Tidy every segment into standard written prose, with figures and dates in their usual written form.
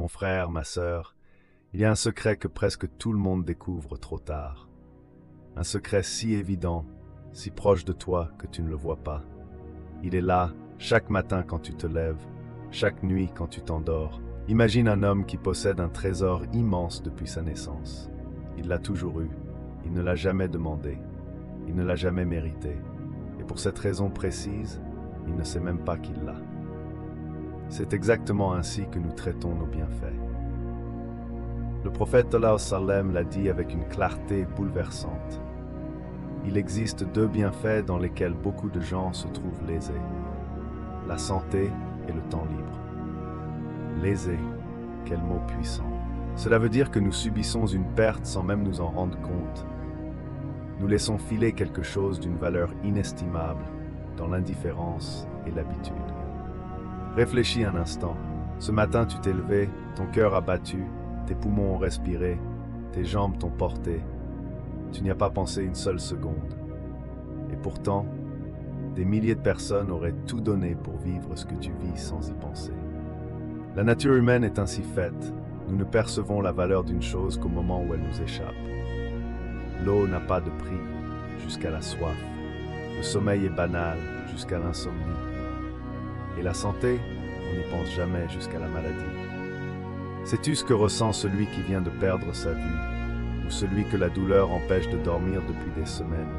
Mon frère, ma sœur, il y a un secret que presque tout le monde découvre trop tard. Un secret si évident, si proche de toi que tu ne le vois pas. Il est là, chaque matin quand tu te lèves, chaque nuit quand tu t'endors. Imagine un homme qui possède un trésor immense depuis sa naissance. Il l'a toujours eu, il ne l'a jamais demandé, il ne l'a jamais mérité. Et pour cette raison précise, il ne sait même pas qu'il l'a. C'est exactement ainsi que nous traitons nos bienfaits. Le prophète sallallahu alayhi wa sallam l'a dit avec une clarté bouleversante. Il existe deux bienfaits dans lesquels beaucoup de gens se trouvent lésés. La santé et le temps libre. Lésé, quel mot puissant. Cela veut dire que nous subissons une perte sans même nous en rendre compte. Nous laissons filer quelque chose d'une valeur inestimable dans l'indifférence et l'habitude. Réfléchis un instant. Ce matin, tu t'es levé, ton cœur a battu, tes poumons ont respiré, tes jambes t'ont porté. Tu n'y as pas pensé une seule seconde. Et pourtant, des milliers de personnes auraient tout donné pour vivre ce que tu vis sans y penser. La nature humaine est ainsi faite. Nous ne percevons la valeur d'une chose qu'au moment où elle nous échappe. L'eau n'a pas de prix jusqu'à la soif. Le sommeil est banal jusqu'à l'insomnie. Et la santé, on n'y pense jamais jusqu'à la maladie. Sais-tu ce que ressent celui qui vient de perdre sa vue, ou celui que la douleur empêche de dormir depuis des semaines?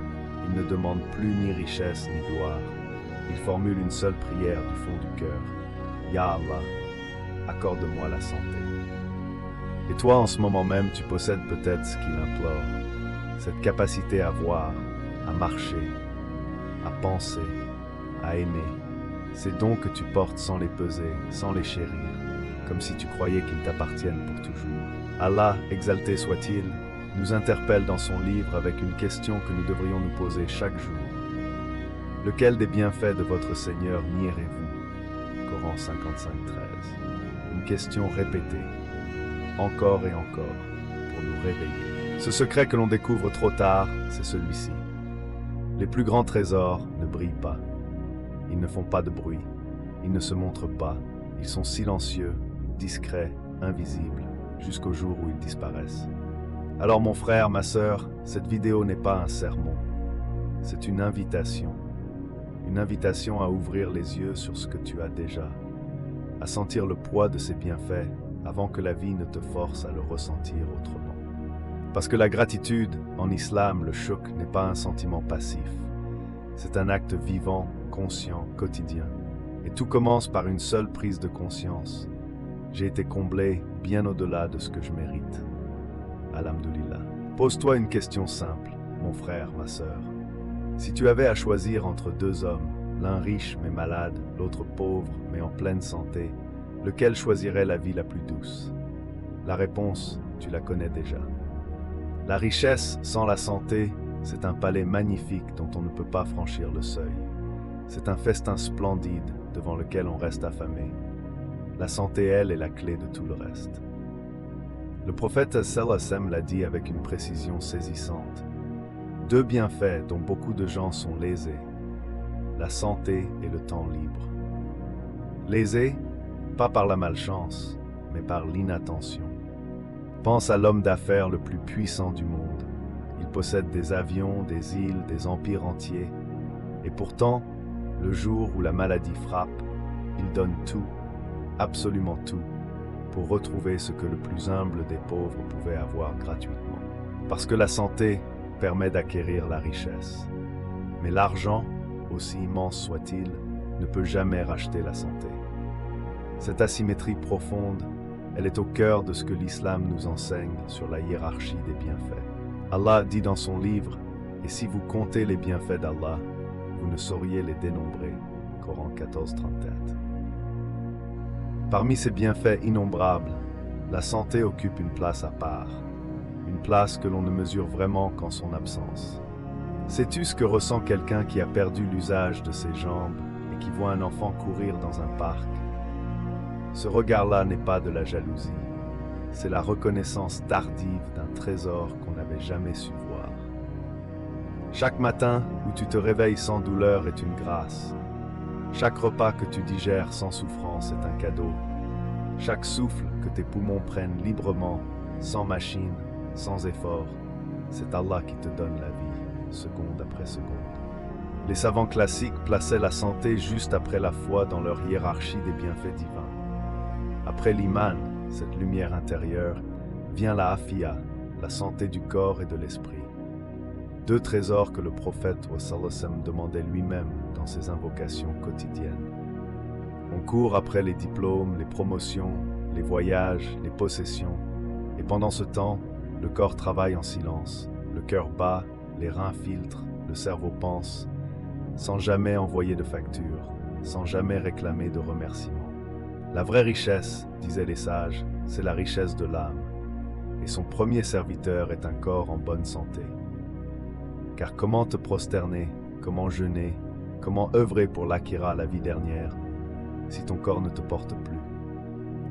Il ne demande plus ni richesse ni gloire. Il formule une seule prière du fond du cœur. Ya Allah, accorde-moi la santé. Et toi, en ce moment même, tu possèdes peut-être ce qu'il implore. Cette capacité à voir, à marcher, à penser, à aimer. Ces dons que tu portes sans les peser, sans les chérir, comme si tu croyais qu'ils t'appartiennent pour toujours. Allah, exalté soit-il, nous interpelle dans son livre avec une question que nous devrions nous poser chaque jour. Lequel des bienfaits de votre Seigneur nierez-vous? Coran 55:13. Une question répétée, encore et encore, pour nous réveiller. Ce secret que l'on découvre trop tard, c'est celui-ci. Les plus grands trésors ne brillent pas. Ils ne font pas de bruit. Ils ne se montrent pas. Ils sont silencieux, discrets, invisibles, jusqu'au jour où ils disparaissent. Alors mon frère, ma sœur, cette vidéo n'est pas un sermon. C'est une invitation. Une invitation à ouvrir les yeux sur ce que tu as déjà. À sentir le poids de ces bienfaits avant que la vie ne te force à le ressentir autrement. Parce que la gratitude, en islam, le shukr, n'est pas un sentiment passif. C'est un acte vivant, conscient, quotidien. Et tout commence par une seule prise de conscience. J'ai été comblé bien au-delà de ce que je mérite. Alhamdulillah. Pose-toi une question simple, mon frère, ma sœur. Si tu avais à choisir entre deux hommes, l'un riche mais malade, l'autre pauvre mais en pleine santé, lequel choisirait la vie la plus douce? La réponse, tu la connais déjà. La richesse sans la santé, c'est un palais magnifique dont on ne peut pas franchir le seuil. C'est un festin splendide devant lequel on reste affamé. La santé, elle, est la clé de tout le reste. Le prophète sallallahu alayhi wa sallam l'a dit avec une précision saisissante. Deux bienfaits dont beaucoup de gens sont lésés. La santé et le temps libre. Lésés, pas par la malchance, mais par l'inattention. Pense à l'homme d'affaires le plus puissant du monde. Il possède des avions, des îles, des empires entiers. Et pourtant, le jour où la maladie frappe, il donne tout, absolument tout, pour retrouver ce que le plus humble des pauvres pouvait avoir gratuitement. Parce que la santé permet d'acquérir la richesse. Mais l'argent, aussi immense soit-il, ne peut jamais racheter la santé. Cette asymétrie profonde, elle est au cœur de ce que l'islam nous enseigne sur la hiérarchie des bienfaits. Allah dit dans son livre, « Et si vous comptez les bienfaits d'Allah, vous ne sauriez les dénombrer. » Coran 14:34. Parmi ces bienfaits innombrables, la santé occupe une place à part, une place que l'on ne mesure vraiment qu'en son absence. Sais-tu ce que ressent quelqu'un qui a perdu l'usage de ses jambes et qui voit un enfant courir dans un parc? Ce regard-là n'est pas de la jalousie, c'est la reconnaissance tardive d'un trésor qu'on n'avait jamais su voir. Chaque matin où tu te réveilles sans douleur est une grâce. Chaque repas que tu digères sans souffrance est un cadeau. Chaque souffle que tes poumons prennent librement, sans machine, sans effort, c'est Allah qui te donne la vie, seconde après seconde. Les savants classiques plaçaient la santé juste après la foi dans leur hiérarchie des bienfaits divins. Après l'iman, cette lumière intérieure, vient la afia, la santé du corps et de l'esprit. Deux trésors que le prophète sallallahu alayhi wa sallam demandait lui-même dans ses invocations quotidiennes. On court après les diplômes, les promotions, les voyages, les possessions, et pendant ce temps, le corps travaille en silence, le cœur bat, les reins filtrent, le cerveau pense, sans jamais envoyer de facture, sans jamais réclamer de remerciements. La vraie richesse, disaient les sages, c'est la richesse de l'âme, et son premier serviteur est un corps en bonne santé. Car comment te prosterner, comment jeûner, comment œuvrer pour l'Akhira, la vie dernière, si ton corps ne te porte plus?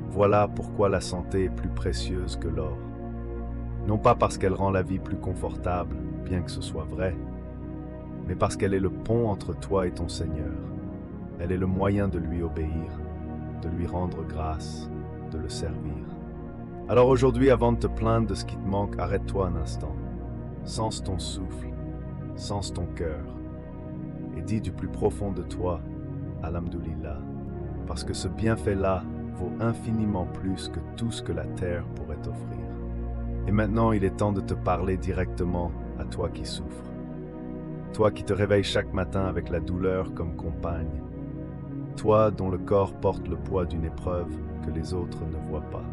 Voilà pourquoi la santé est plus précieuse que l'or. Non pas parce qu'elle rend la vie plus confortable, bien que ce soit vrai, mais parce qu'elle est le pont entre toi et ton Seigneur. Elle est le moyen de lui obéir, de lui rendre grâce, de le servir. Alors aujourd'hui, avant de te plaindre de ce qui te manque, arrête-toi un instant. Sens ton souffle, sens ton cœur, et dis du plus profond de toi, Alhamdulillah, parce que ce bienfait-là vaut infiniment plus que tout ce que la terre pourrait t'offrir. Et maintenant, il est temps de te parler directement à toi qui souffres. Toi qui te réveilles chaque matin avec la douleur comme compagne. Toi dont le corps porte le poids d'une épreuve que les autres ne voient pas.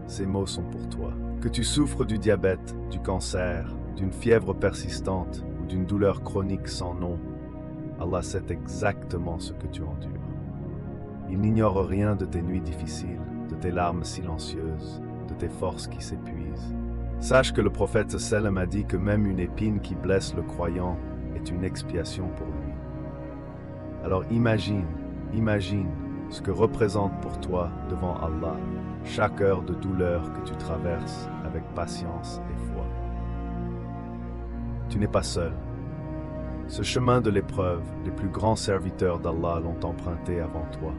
Ces mots sont pour toi. Que tu souffres du diabète, du cancer, d'une fièvre persistante ou d'une douleur chronique sans nom, Allah sait exactement ce que tu endures. Il n'ignore rien de tes nuits difficiles, de tes larmes silencieuses, de tes forces qui s'épuisent. Sache que le prophète sallam a dit que même une épine qui blesse le croyant est une expiation pour lui. Alors imagine ce que représente pour toi devant Allah chaque heure de douleur que tu traverses avec patience et foi. Tu n'es pas seul. Ce chemin de l'épreuve, les plus grands serviteurs d'Allah l'ont emprunté avant toi.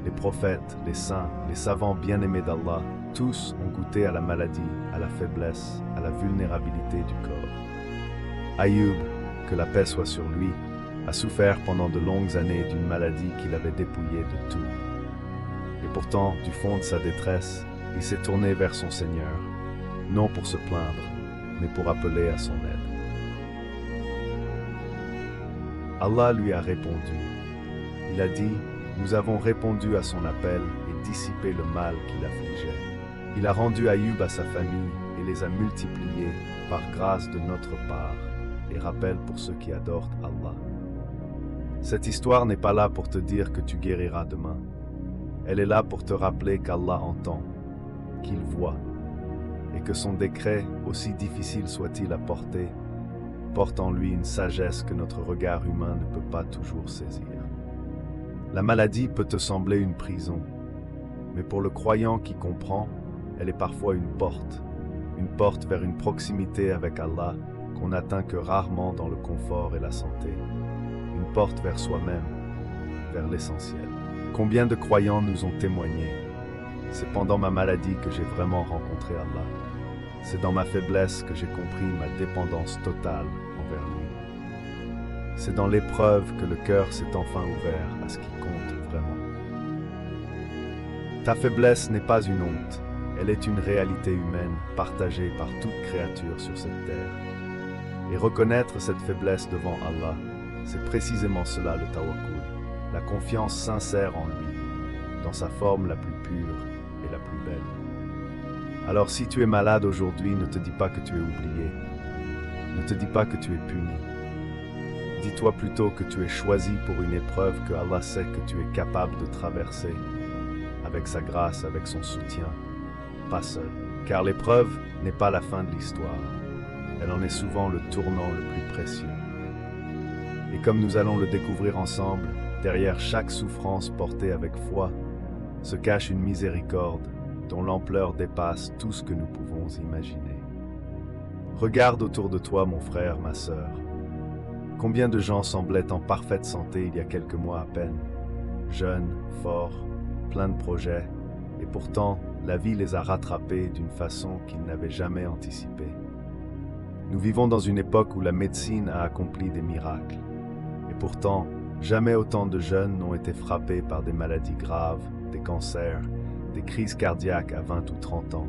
Les prophètes, les saints, les savants bien-aimés d'Allah, tous ont goûté à la maladie, à la faiblesse, à la vulnérabilité du corps. Ayyub, que la paix soit sur lui, a souffert pendant de longues années d'une maladie qui l'avait dépouillé de tout. Et pourtant, du fond de sa détresse, il s'est tourné vers son Seigneur, non pour se plaindre, mais pour appeler à son aide. Allah lui a répondu. Il a dit, nous avons répondu à son appel et dissipé le mal qui l'affligeait. Il a rendu Ayyub à sa famille et les a multipliés par grâce de notre part et rappel pour ceux qui adorent Allah. Cette histoire n'est pas là pour te dire que tu guériras demain. Elle est là pour te rappeler qu'Allah entend, qu'il voit, et que son décret, aussi difficile soit-il à porter, porte en lui une sagesse que notre regard humain ne peut pas toujours saisir. La maladie peut te sembler une prison, mais pour le croyant qui comprend, elle est parfois une porte vers une proximité avec Allah qu'on n'atteint que rarement dans le confort et la santé, une porte vers soi-même, vers l'essentiel. Combien de croyants nous ont témoigné? C'est pendant ma maladie que j'ai vraiment rencontré Allah. C'est dans ma faiblesse que j'ai compris ma dépendance totale envers lui. C'est dans l'épreuve que le cœur s'est enfin ouvert à ce qui compte vraiment. Ta faiblesse n'est pas une honte, elle est une réalité humaine partagée par toute créature sur cette terre. Et reconnaître cette faiblesse devant Allah, c'est précisément cela le tawakkul, la confiance sincère en lui, dans sa forme la plus pure et la plus belle. Alors si tu es malade aujourd'hui, ne te dis pas que tu es oublié, ne te dis pas que tu es puni. Dis-toi plutôt que tu es choisi pour une épreuve que Allah sait que tu es capable de traverser, avec sa grâce, avec son soutien, pas seul. Car l'épreuve n'est pas la fin de l'histoire, elle en est souvent le tournant le plus précieux. Et comme nous allons le découvrir ensemble, derrière chaque souffrance portée avec foi, se cache une miséricorde dont l'ampleur dépasse tout ce que nous pouvons imaginer. Regarde autour de toi, mon frère, ma sœur. Combien de gens semblaient en parfaite santé il y a quelques mois à peine, jeunes, forts, plein de projets, et pourtant, la vie les a rattrapés d'une façon qu'ils n'avaient jamais anticipée. Nous vivons dans une époque où la médecine a accompli des miracles. Et pourtant, jamais autant de jeunes n'ont été frappés par des maladies graves, des cancers, des crises cardiaques à 20 ou 30 ans.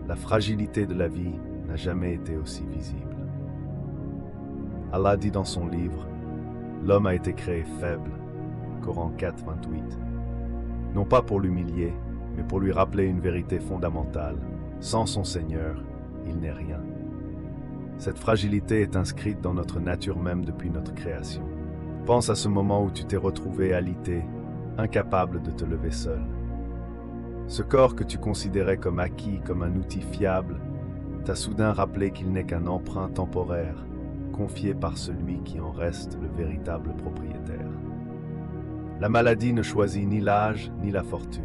La fragilité de la vie n'a jamais été aussi visible. Allah dit dans son livre, « L'homme a été créé faible » Coran 4, 28. Non pas pour l'humilier, mais pour lui rappeler une vérité fondamentale. Sans son Seigneur, il n'est rien. Cette fragilité est inscrite dans notre nature même depuis notre création. Pense à ce moment où tu t'es retrouvé alité, incapable de te lever seul. Ce corps que tu considérais comme acquis, comme un outil fiable, t'a soudain rappelé qu'il n'est qu'un emprunt temporaire, confié par celui qui en reste le véritable propriétaire. La maladie ne choisit ni l'âge ni la fortune.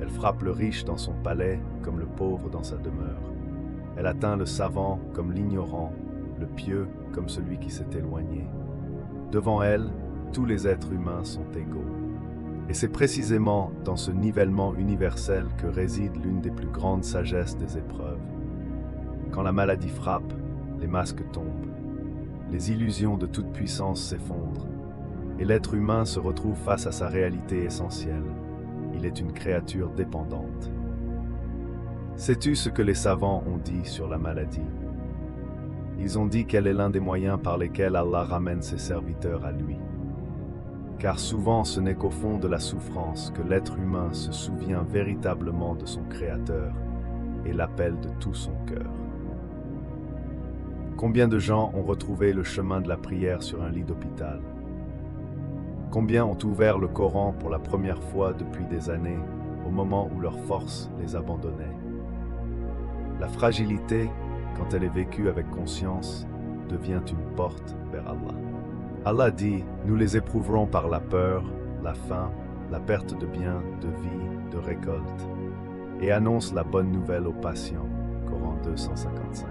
Elle frappe le riche dans son palais comme le pauvre dans sa demeure. Elle atteint le savant comme l'ignorant, le pieux comme celui qui s'est éloigné. Devant elle, tous les êtres humains sont égaux. Et c'est précisément dans ce nivellement universel que réside l'une des plus grandes sagesses des épreuves. Quand la maladie frappe, les masques tombent. Les illusions de toute puissance s'effondrent. Et l'être humain se retrouve face à sa réalité essentielle. Il est une créature dépendante. Sais-tu ce que les savants ont dit sur la maladie? Ils ont dit qu'elle est l'un des moyens par lesquels Allah ramène ses serviteurs à lui. Car souvent ce n'est qu'au fond de la souffrance que l'être humain se souvient véritablement de son Créateur et l'appelle de tout son cœur. Combien de gens ont retrouvé le chemin de la prière sur un lit d'hôpital? Combien ont ouvert le Coran pour la première fois depuis des années, au moment où leur force les abandonnait? La fragilité, quand elle est vécue avec conscience, devient une porte vers Allah. Allah dit, nous les éprouverons par la peur, la faim, la perte de biens, de vie, de récolte, et annonce la bonne nouvelle aux patients. Coran 255.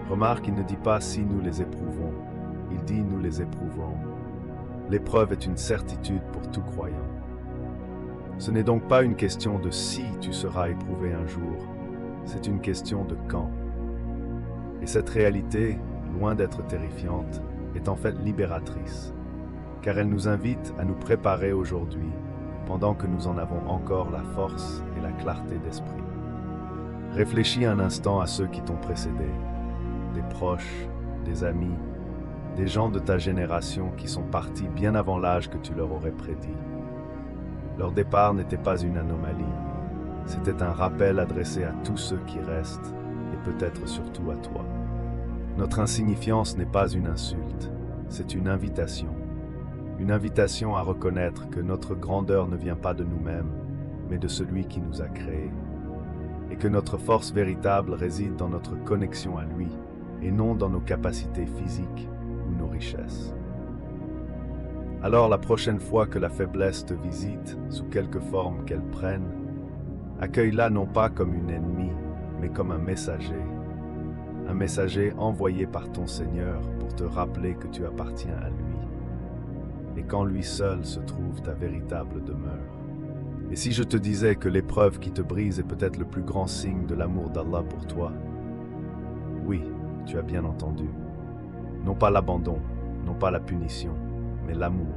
Remarque, il ne dit pas si nous les éprouvons, il dit nous les éprouverons. L'épreuve est une certitude pour tout croyant. Ce n'est donc pas une question de si tu seras éprouvé un jour, c'est une question de quand. Et cette réalité, loin d'être terrifiante, est en fait libératrice, car elle nous invite à nous préparer aujourd'hui, pendant que nous en avons encore la force et la clarté d'esprit. Réfléchis un instant à ceux qui t'ont précédé, des proches, des amis, des gens de ta génération qui sont partis bien avant l'âge que tu leur aurais prédit. Leur départ n'était pas une anomalie, c'était un rappel adressé à tous ceux qui restent, et peut-être surtout à toi. Notre insignifiance n'est pas une insulte, c'est une invitation à reconnaître que notre grandeur ne vient pas de nous-mêmes, mais de celui qui nous a créés, et que notre force véritable réside dans notre connexion à lui, et non dans nos capacités physiques ou nos richesses. Alors la prochaine fois que la faiblesse te visite, sous quelque forme qu'elle prenne, accueille-la non pas comme une ennemie, mais comme un messager envoyé par ton Seigneur pour te rappeler que tu appartiens à lui, et qu'en lui seul se trouve ta véritable demeure. Et si je te disais que l'épreuve qui te brise est peut-être le plus grand signe de l'amour d'Allah pour toi? Oui, tu as bien entendu. Non pas l'abandon, non pas la punition, mais l'amour.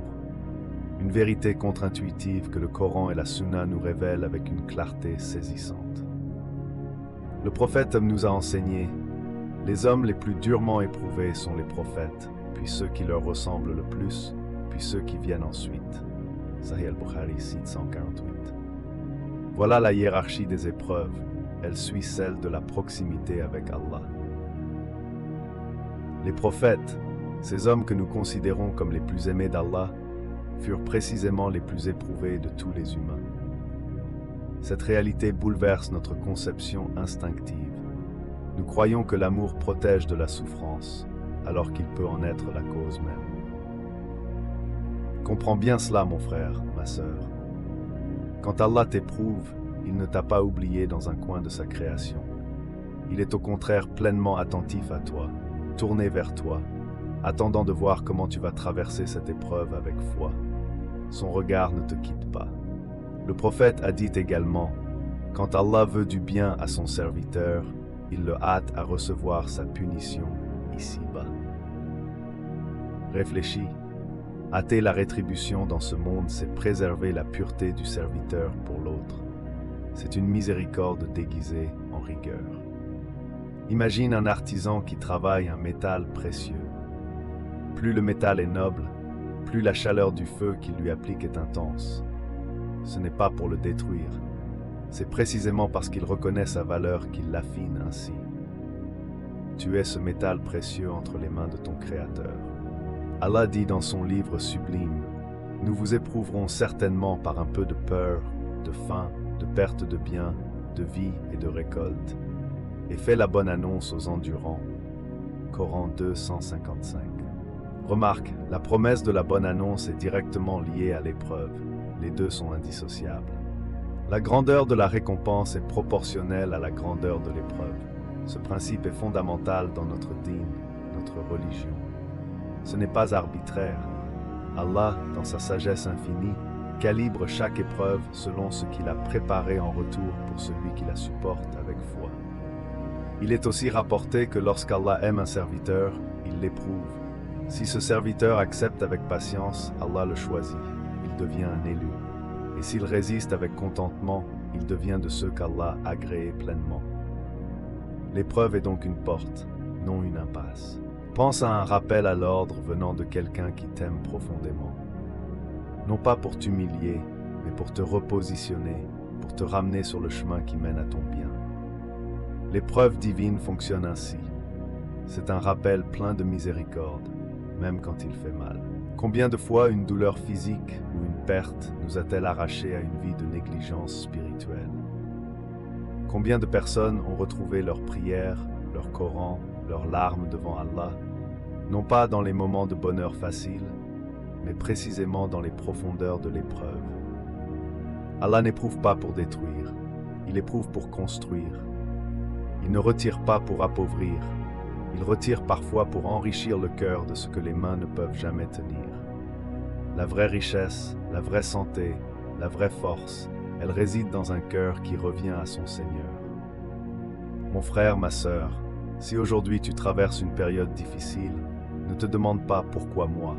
Une vérité contre-intuitive que le Coran et la Sunna nous révèlent avec une clarté saisissante. Le prophète nous a enseigné: les hommes les plus durement éprouvés sont les prophètes, puis ceux qui leur ressemblent le plus, puis ceux qui viennent ensuite. Sahih al-Bukhari 648. Voilà la hiérarchie des épreuves, elle suit celle de la proximité avec Allah. Les prophètes, ces hommes que nous considérons comme les plus aimés d'Allah, furent précisément les plus éprouvés de tous les humains. Cette réalité bouleverse notre conception instinctive. Nous croyons que l'amour protège de la souffrance, alors qu'il peut en être la cause même. Comprends bien cela, mon frère, ma sœur. Quand Allah t'éprouve, il ne t'a pas oublié dans un coin de sa création. Il est au contraire pleinement attentif à toi, tourné vers toi, attendant de voir comment tu vas traverser cette épreuve avec foi. Son regard ne te quitte pas. Le prophète a dit également, « Quand Allah veut du bien à son serviteur, il le hâte à recevoir sa punition ici-bas. » Réfléchis. Hâter la rétribution dans ce monde, c'est préserver la pureté du serviteur pour l'autre. C'est une miséricorde déguisée en rigueur. Imagine un artisan qui travaille un métal précieux. Plus le métal est noble, plus la chaleur du feu qu'il lui applique est intense. Ce n'est pas pour le détruire. C'est précisément parce qu'il reconnaît sa valeur qu'il l'affine ainsi. Tu es ce métal précieux entre les mains de ton Créateur. Allah dit dans son livre sublime, « Nous vous éprouverons certainement par un peu de peur, de faim, de perte de biens, de vie et de récolte. Et fais la bonne annonce aux endurants. » Coran 2:155. Remarque, la promesse de la bonne annonce est directement liée à l'épreuve. Les deux sont indissociables. La grandeur de la récompense est proportionnelle à la grandeur de l'épreuve. Ce principe est fondamental dans notre dîn, notre religion. Ce n'est pas arbitraire. Allah, dans sa sagesse infinie, calibre chaque épreuve selon ce qu'il a préparé en retour pour celui qui la supporte avec foi. Il est aussi rapporté que lorsqu'Allah aime un serviteur, il l'éprouve. Si ce serviteur accepte avec patience, Allah le choisit. Il devient un élu. Et s'il résiste avec contentement, il devient de ceux qu'Allah a agréés pleinement. L'épreuve est donc une porte, non une impasse. Pense à un rappel à l'ordre venant de quelqu'un qui t'aime profondément. Non pas pour t'humilier, mais pour te repositionner, pour te ramener sur le chemin qui mène à ton bien. L'épreuve divine fonctionne ainsi. C'est un rappel plein de miséricorde, même quand il fait mal. Combien de fois une douleur physique ou une perte nous a-t-elle arrachés à une vie de négligence spirituelle? Combien de personnes ont retrouvé leur prière, leur Coran, leurs larmes devant Allah, non pas dans les moments de bonheur facile, mais précisément dans les profondeurs de l'épreuve. Allah n'éprouve pas pour détruire, il éprouve pour construire. Il ne retire pas pour appauvrir, il retire parfois pour enrichir le cœur de ce que les mains ne peuvent jamais tenir. La vraie richesse, la vraie santé, la vraie force, elle réside dans un cœur qui revient à son Seigneur. Mon frère, ma sœur, si aujourd'hui tu traverses une période difficile, ne te demande pas pourquoi moi.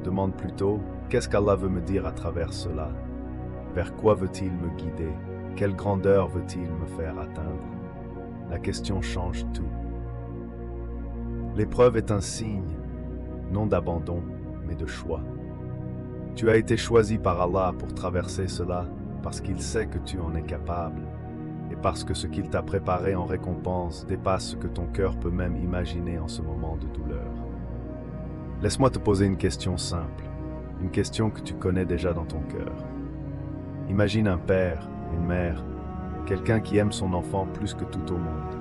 Demande plutôt, qu'est-ce qu'Allah veut me dire à travers cela? Vers quoi veut-il me guider? Quelle grandeur veut-il me faire atteindre? La question change tout. L'épreuve est un signe, non d'abandon, mais de choix. Tu as été choisi par Allah pour traverser cela parce qu'il sait que tu en es capable et parce que ce qu'il t'a préparé en récompense dépasse ce que ton cœur peut même imaginer en ce moment de douleur. Laisse-moi te poser une question simple, une question que tu connais déjà dans ton cœur. Imagine un père, une mère, quelqu'un qui aime son enfant plus que tout au monde.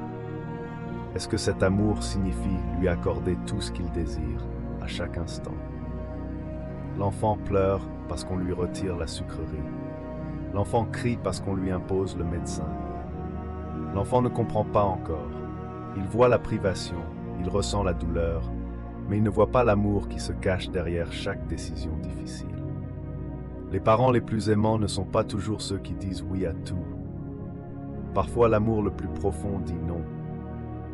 Est-ce que cet amour signifie lui accorder tout ce qu'il désire, à chaque instant? L'enfant pleure parce qu'on lui retire la sucrerie. L'enfant crie parce qu'on lui impose le médecin. L'enfant ne comprend pas encore. Il voit la privation, il ressent la douleur, mais il ne voit pas l'amour qui se cache derrière chaque décision difficile. Les parents les plus aimants ne sont pas toujours ceux qui disent oui à tout. Parfois l'amour le plus profond dit non.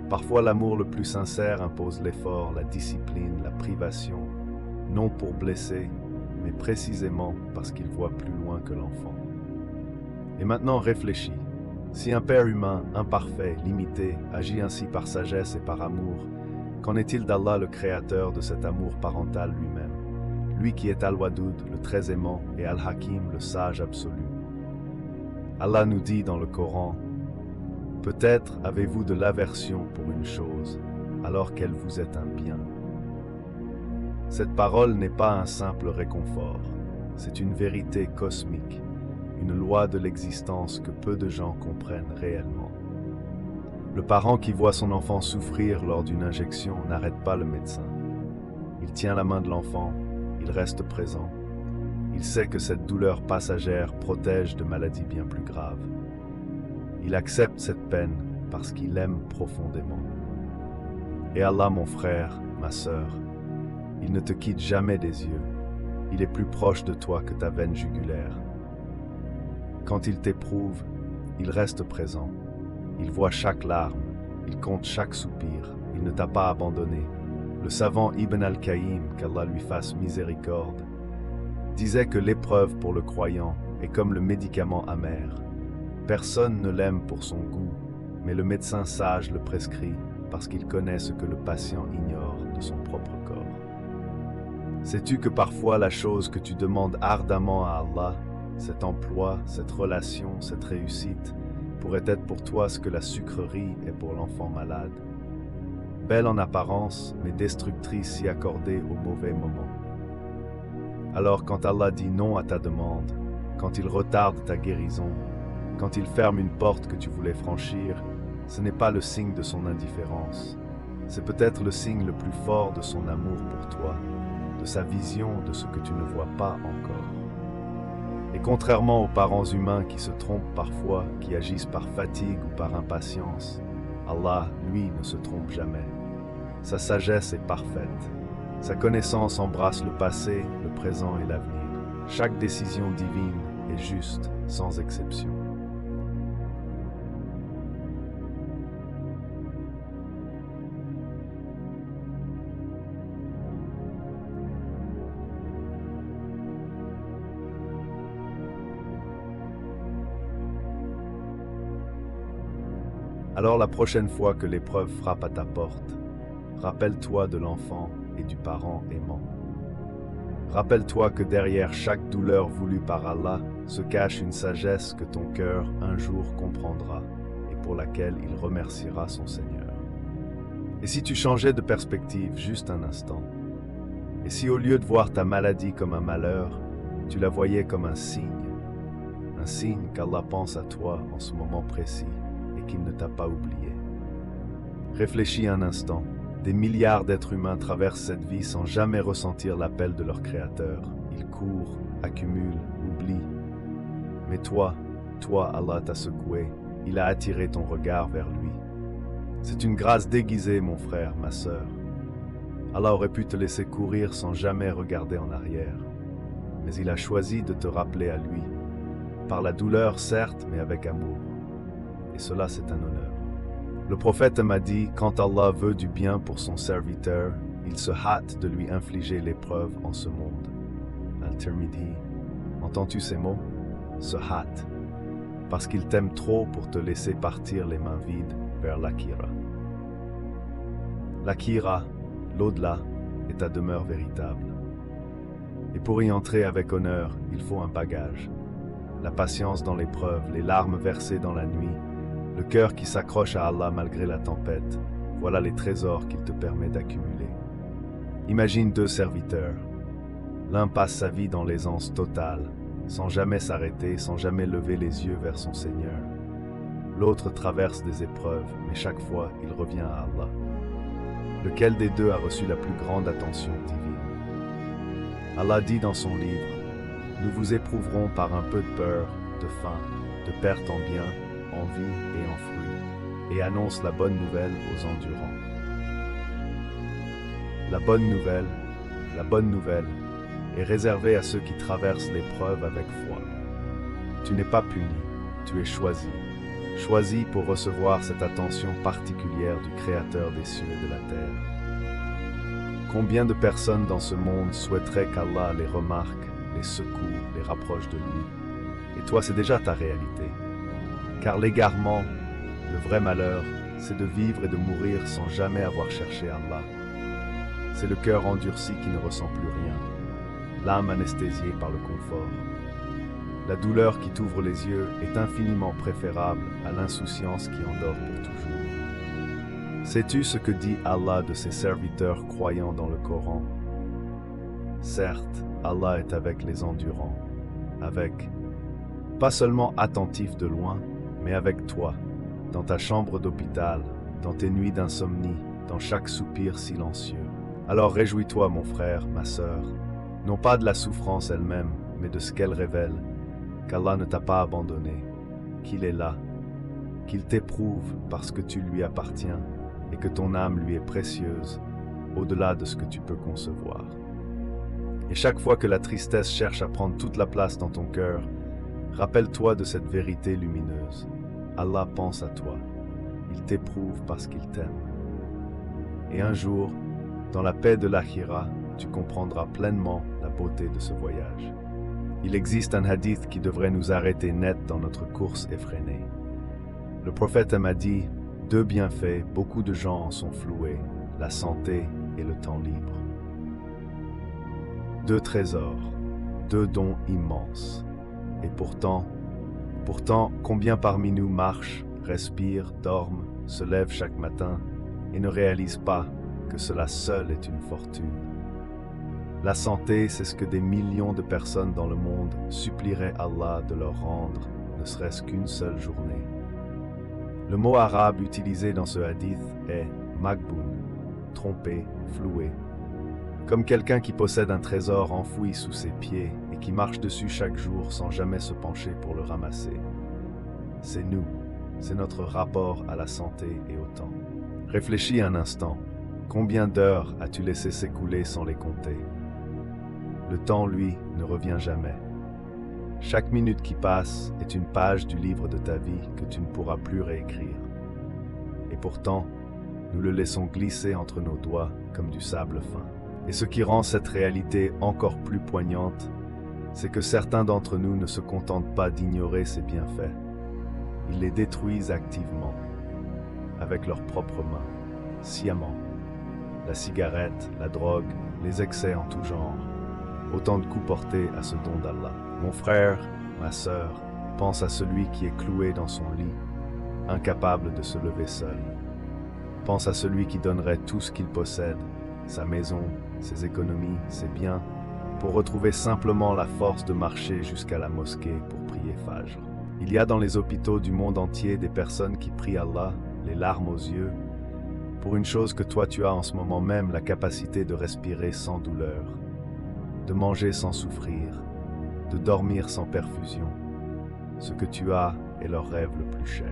Parfois l'amour le plus sincère impose l'effort, la discipline, la privation, non pour blesser, mais précisément parce qu'il voit plus loin que l'enfant. Et maintenant réfléchis. Si un père humain, imparfait, limité, agit ainsi par sagesse et par amour, qu'en est-il d'Allah le créateur de cet amour parental lui-même, lui qui est Al-Wadoud, le très aimant, et Al-Hakim, le sage absolu? Allah nous dit dans le Coran, « Peut-être avez-vous de l'aversion pour une chose, alors qu'elle vous est un bien. » Cette parole n'est pas un simple réconfort, c'est une vérité cosmique, une loi de l'existence que peu de gens comprennent réellement. Le parent qui voit son enfant souffrir lors d'une injection n'arrête pas le médecin. Il tient la main de l'enfant, il reste présent. Il sait que cette douleur passagère protège de maladies bien plus graves. Il accepte cette peine parce qu'il aime profondément. Et Allah, mon frère, ma sœur, il ne te quitte jamais des yeux. Il est plus proche de toi que ta veine jugulaire. Quand il t'éprouve, il reste présent. Il voit chaque larme, il compte chaque soupir, il ne t'a pas abandonné. Le savant Ibn al-Qayyim, qu'Allah lui fasse miséricorde, disait que l'épreuve pour le croyant est comme le médicament amer. Personne ne l'aime pour son goût, mais le médecin sage le prescrit parce qu'il connaît ce que le patient ignore de son propre corps. Sais-tu que parfois la chose que tu demandes ardemment à Allah, cet emploi, cette relation, cette réussite, pourrait être pour toi ce que la sucrerie est pour l'enfant malade. Belle en apparence, mais destructrice si accordée au mauvais moment. Alors quand Allah dit non à ta demande, quand il retarde ta guérison, quand il ferme une porte que tu voulais franchir, ce n'est pas le signe de son indifférence. C'est peut-être le signe le plus fort de son amour pour toi, de sa vision de ce que tu ne vois pas encore. Et contrairement aux parents humains qui se trompent parfois, qui agissent par fatigue ou par impatience, Allah, lui, ne se trompe jamais. Sa sagesse est parfaite. Sa connaissance embrasse le passé, le présent et l'avenir. Chaque décision divine est juste, sans exception. Alors la prochaine fois que l'épreuve frappe à ta porte, rappelle-toi de l'enfant et du parent aimant. Rappelle-toi que derrière chaque douleur voulue par Allah se cache une sagesse que ton cœur un jour comprendra et pour laquelle il remerciera son Seigneur. Et si tu changeais de perspective juste un instant, et si au lieu de voir ta maladie comme un malheur, tu la voyais comme un signe qu'Allah pense à toi en ce moment précis, qu'il ne t'a pas oublié. Réfléchis un instant. Des milliards d'êtres humains traversent cette vie sans jamais ressentir l'appel de leur Créateur. Ils courent, accumulent, oublient. Mais toi, Allah t'a secoué. Il a attiré ton regard vers lui. C'est une grâce déguisée, mon frère, ma sœur. Allah aurait pu te laisser courir sans jamais regarder en arrière. Mais il a choisi de te rappeler à lui. Par la douleur, certes, mais avec amour. Et cela c'est un honneur. Le prophète m'a dit, quand Allah veut du bien pour son serviteur, il se hâte de lui infliger l'épreuve en ce monde. Al-Tirmidhi, entends-tu ces mots? Se hâte, parce qu'il t'aime trop pour te laisser partir les mains vides vers l'Akhira. L'Akhira, l'au-delà, est ta demeure véritable. Et pour y entrer avec honneur, il faut un bagage. La patience dans l'épreuve, les larmes versées dans la nuit, le cœur qui s'accroche à Allah malgré la tempête, voilà les trésors qu'il te permet d'accumuler. Imagine deux serviteurs. L'un passe sa vie dans l'aisance totale, sans jamais s'arrêter, sans jamais lever les yeux vers son Seigneur. L'autre traverse des épreuves, mais chaque fois, il revient à Allah. Lequel des deux a reçu la plus grande attention divine? Allah dit dans son livre, « Nous vous éprouverons par un peu de peur, de faim, de perte en biens, en vie et en fruits, et annonce la bonne nouvelle aux endurants. » La bonne nouvelle est réservée à ceux qui traversent l'épreuve avec foi. Tu n'es pas puni, tu es choisi pour recevoir cette attention particulière du Créateur des cieux et de la terre. Combien de personnes dans ce monde souhaiteraient qu'Allah les remarque, les secoue, les rapproche de lui? Et toi, c'est déjà ta réalité. Car l'égarement, le vrai malheur, c'est de vivre et de mourir sans jamais avoir cherché Allah. C'est le cœur endurci qui ne ressent plus rien, l'âme anesthésiée par le confort. La douleur qui t'ouvre les yeux est infiniment préférable à l'insouciance qui endort pour toujours. Sais-tu ce que dit Allah de ses serviteurs croyants dans le Coran? Certes, Allah est avec les endurants, pas seulement attentif de loin, mais avec toi, dans ta chambre d'hôpital, dans tes nuits d'insomnie, dans chaque soupir silencieux. Alors réjouis-toi, mon frère, ma sœur, non pas de la souffrance elle-même, mais de ce qu'elle révèle, qu'Allah ne t'a pas abandonné, qu'il est là, qu'il t'éprouve parce que tu lui appartiens et que ton âme lui est précieuse, au-delà de ce que tu peux concevoir. Et chaque fois que la tristesse cherche à prendre toute la place dans ton cœur, Rappelle-toi de cette vérité lumineuse. Allah pense à toi. Il t'éprouve parce qu'il t'aime. Et un jour, dans la paix de l'Akhira, tu comprendras pleinement la beauté de ce voyage. Il existe un hadith qui devrait nous arrêter net dans notre course effrénée. Le prophète m'a dit, deux bienfaits, beaucoup de gens en sont floués, la santé et le temps libre. Deux trésors, deux dons immenses. Et pourtant, combien parmi nous marchent, respirent, dorment, se lèvent chaque matin et ne réalisent pas que cela seul est une fortune. La santé, c'est ce que des millions de personnes dans le monde supplieraient Allah de leur rendre, ne serait-ce qu'une seule journée. Le mot arabe utilisé dans ce hadith est maghboun, trompé, floué. Comme quelqu'un qui possède un trésor enfoui sous ses pieds et qui marche dessus chaque jour sans jamais se pencher pour le ramasser. C'est nous, c'est notre rapport à la santé et au temps. Réfléchis un instant, combien d'heures as-tu laissé s'écouler sans les compter? Le temps, lui, ne revient jamais. Chaque minute qui passe est une page du livre de ta vie que tu ne pourras plus réécrire. Et pourtant, nous le laissons glisser entre nos doigts comme du sable fin. Et ce qui rend cette réalité encore plus poignante, c'est que certains d'entre nous ne se contentent pas d'ignorer ces bienfaits. Ils les détruisent activement, avec leurs propres mains, sciemment. La cigarette, la drogue, les excès en tout genre. Autant de coups portés à ce don d'Allah. Mon frère, ma sœur, pense à celui qui est cloué dans son lit, incapable de se lever seul. Pense à celui qui donnerait tout ce qu'il possède, sa maison, ses économies, ses biens, pour retrouver simplement la force de marcher jusqu'à la mosquée pour prier Fajr. Il y a dans les hôpitaux du monde entier des personnes qui prient Allah, les larmes aux yeux, pour une chose que toi tu as en ce moment même la capacité de respirer sans douleur, de manger sans souffrir, de dormir sans perfusion. Ce que tu as est leur rêve le plus cher.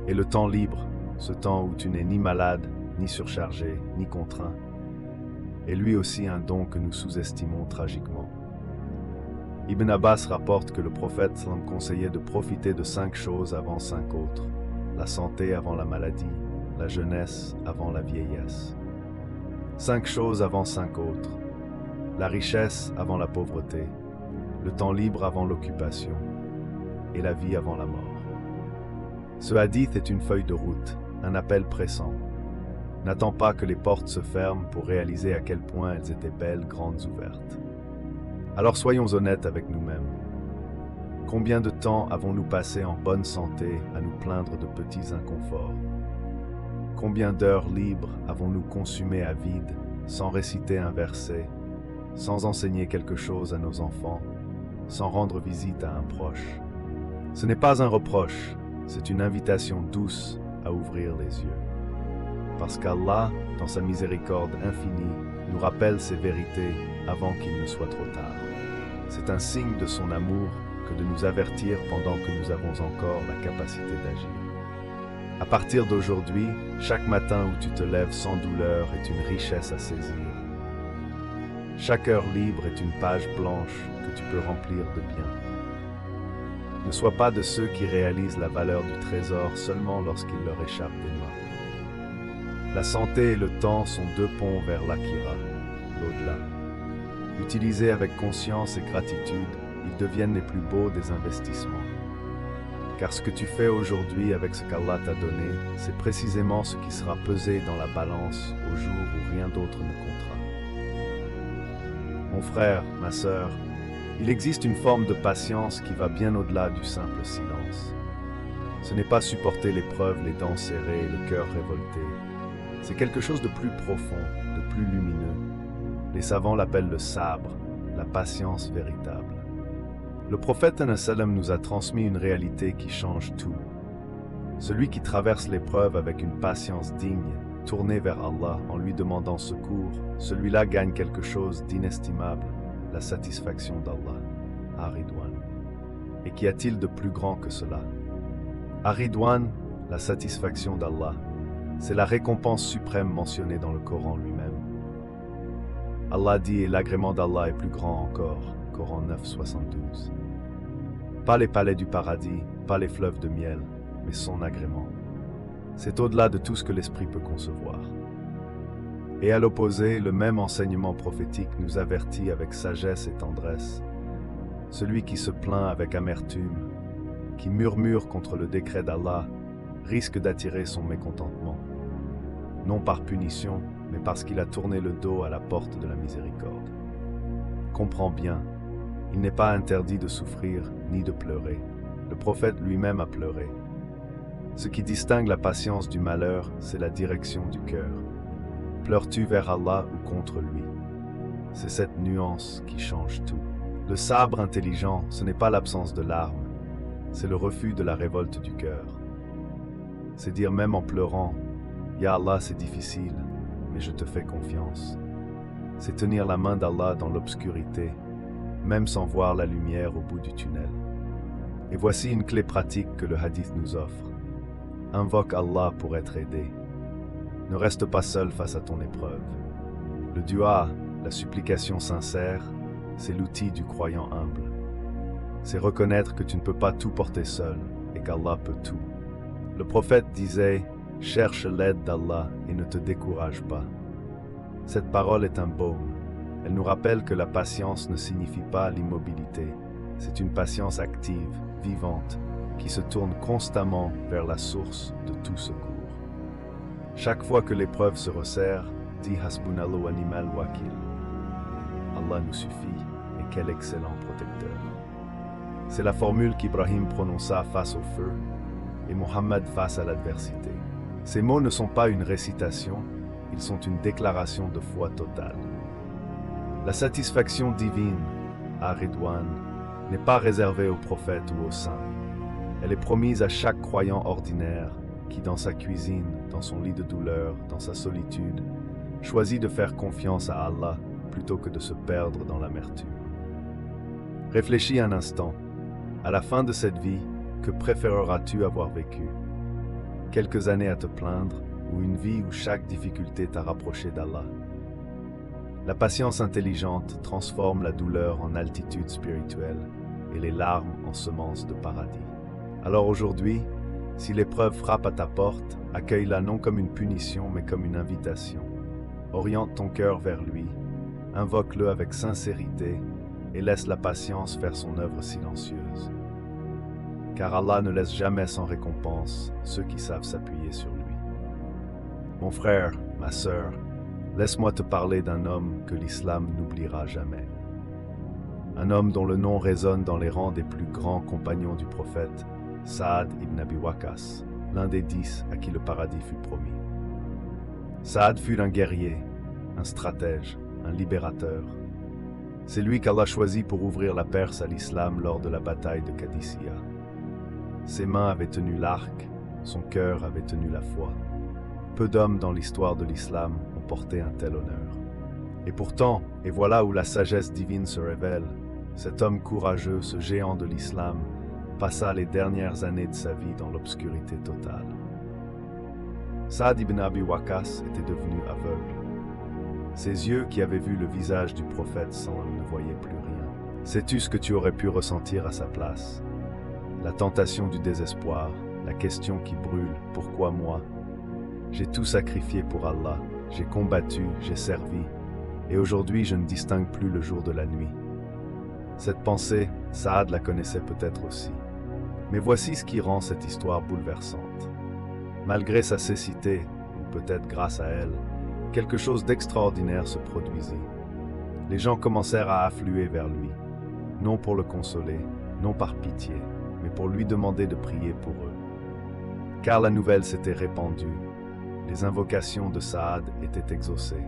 Et le temps libre, ce temps où tu n'es ni malade, ni surchargé, ni contraint, est lui aussi un don que nous sous-estimons tragiquement. Ibn Abbas rapporte que le prophète conseillait de profiter de 5 choses avant 5 autres, la santé avant la maladie, la jeunesse avant la vieillesse. 5 choses avant 5 autres, la richesse avant la pauvreté, le temps libre avant l'occupation et la vie avant la mort. Ce hadith est une feuille de route, un appel pressant. N'attends pas que les portes se ferment pour réaliser à quel point elles étaient belles, grandes ouvertes. Alors soyons honnêtes avec nous-mêmes. Combien de temps avons-nous passé en bonne santé à nous plaindre de petits inconforts? Combien d'heures libres avons-nous consumées à vide, sans réciter un verset, sans enseigner quelque chose à nos enfants, sans rendre visite à un proche? Ce n'est pas un reproche, c'est une invitation douce à ouvrir les yeux. Parce qu'Allah, dans sa miséricorde infinie, nous rappelle ces vérités avant qu'il ne soit trop tard. C'est un signe de son amour que de nous avertir pendant que nous avons encore la capacité d'agir. À partir d'aujourd'hui, chaque matin où tu te lèves sans douleur est une richesse à saisir. Chaque heure libre est une page blanche que tu peux remplir de bien. Ne sois pas de ceux qui réalisent la valeur du trésor seulement lorsqu'il leur échappe des mains. La santé et le temps sont 2 ponts vers l'Akhira, l'au-delà. Utilisés avec conscience et gratitude, ils deviennent les plus beaux des investissements. Car ce que tu fais aujourd'hui avec ce qu'Allah t'a donné, c'est précisément ce qui sera pesé dans la balance au jour où rien d'autre ne comptera. Mon frère, ma sœur, il existe une forme de patience qui va bien au-delà du simple silence. Ce n'est pas supporter l'épreuve, les dents serrées et le cœur révolté. C'est quelque chose de plus profond, de plus lumineux. Les savants l'appellent le sabre, la patience véritable. Le prophète sallam nous a transmis une réalité qui change tout. Celui qui traverse l'épreuve avec une patience digne, tourné vers Allah en lui demandant secours, celui-là gagne quelque chose d'inestimable, la satisfaction d'Allah, Ar-Ridwan. Et qu'y a-t-il de plus grand que cela? Ar-Ridwan, la satisfaction d'Allah, c'est la récompense suprême mentionnée dans le Coran lui-même. Allah dit, et l'agrément d'Allah est plus grand encore, Coran 9, 72. Pas les palais du paradis, pas les fleuves de miel, mais son agrément. C'est au-delà de tout ce que l'esprit peut concevoir. Et à l'opposé, le même enseignement prophétique nous avertit avec sagesse et tendresse. Celui qui se plaint avec amertume, qui murmure contre le décret d'Allah, risque d'attirer son mécontentement. Non par punition, mais parce qu'il a tourné le dos à la porte de la miséricorde. Comprends bien, il n'est pas interdit de souffrir ni de pleurer. Le prophète lui-même a pleuré. Ce qui distingue la patience du malheur, c'est la direction du cœur. Pleures-tu vers Allah ou contre lui? C'est cette nuance qui change tout. Le sabre intelligent, ce n'est pas l'absence de larmes, c'est le refus de la révolte du cœur. C'est dire même en pleurant, « Ya Allah, c'est difficile, mais je te fais confiance. » C'est tenir la main d'Allah dans l'obscurité, même sans voir la lumière au bout du tunnel. Et voici une clé pratique que le hadith nous offre. Invoque Allah pour être aidé. Ne reste pas seul face à ton épreuve. Le dua, la supplication sincère, c'est l'outil du croyant humble. C'est reconnaître que tu ne peux pas tout porter seul et qu'Allah peut tout. Le prophète disait « Cherche l'aide d'Allah et ne te décourage pas ». Cette parole est un baume. Elle nous rappelle que la patience ne signifie pas l'immobilité. C'est une patience active, vivante, qui se tourne constamment vers la source de tout secours. Chaque fois que l'épreuve se resserre, dis « Hasbunallah wa ni'mal wakil ». Allah nous suffit, et quel excellent protecteur. C'est la formule qu'Ibrahim prononça face au feu, et Mohammed face à l'adversité. Ces mots ne sont pas une récitation, ils sont une déclaration de foi totale. La satisfaction divine, à Ridwan, n'est pas réservée aux prophètes ou aux saints. Elle est promise à chaque croyant ordinaire qui, dans sa cuisine, dans son lit de douleur, dans sa solitude, choisit de faire confiance à Allah plutôt que de se perdre dans l'amertume. Réfléchis un instant. À la fin de cette vie, que préféreras-tu avoir vécu? Quelques années à te plaindre ou une vie où chaque difficulté t'a rapproché d'Allah? La patience intelligente transforme la douleur en altitude spirituelle et les larmes en semences de paradis. Alors aujourd'hui, si l'épreuve frappe à ta porte, accueille-la non comme une punition mais comme une invitation. Oriente ton cœur vers lui, invoque-le avec sincérité et laisse la patience faire son œuvre silencieuse. Car Allah ne laisse jamais sans récompense ceux qui savent s'appuyer sur lui. Mon frère, ma sœur, laisse-moi te parler d'un homme que l'islam n'oubliera jamais. Un homme dont le nom résonne dans les rangs des plus grands compagnons du prophète, Saad ibn Abi Waqqas, l'un des 10 à qui le paradis fut promis. Saad fut un guerrier, un stratège, un libérateur. C'est lui qu'Allah choisit pour ouvrir la Perse à l'islam lors de la bataille de Qadisiyah. Ses mains avaient tenu l'arc, son cœur avait tenu la foi. Peu d'hommes dans l'histoire de l'islam ont porté un tel honneur. Et pourtant, et voilà où la sagesse divine se révèle, cet homme courageux, ce géant de l'islam, passa les dernières années de sa vie dans l'obscurité totale. Saad ibn Abi Waqqas était devenu aveugle. Ses yeux qui avaient vu le visage du prophète sans ne voyaient plus rien. Sais-tu ce que tu aurais pu ressentir à sa place? La tentation du désespoir, la question qui brûle, pourquoi moi? J'ai tout sacrifié pour Allah, j'ai combattu, j'ai servi, et aujourd'hui je ne distingue plus le jour de la nuit. Cette pensée, Saad la connaissait peut-être aussi. Mais voici ce qui rend cette histoire bouleversante. Malgré sa cécité, ou peut-être grâce à elle, quelque chose d'extraordinaire se produisit. Les gens commencèrent à affluer vers lui, non pour le consoler, non par pitié, mais pour lui demander de prier pour eux. Car la nouvelle s'était répandue, les invocations de Saad étaient exaucées.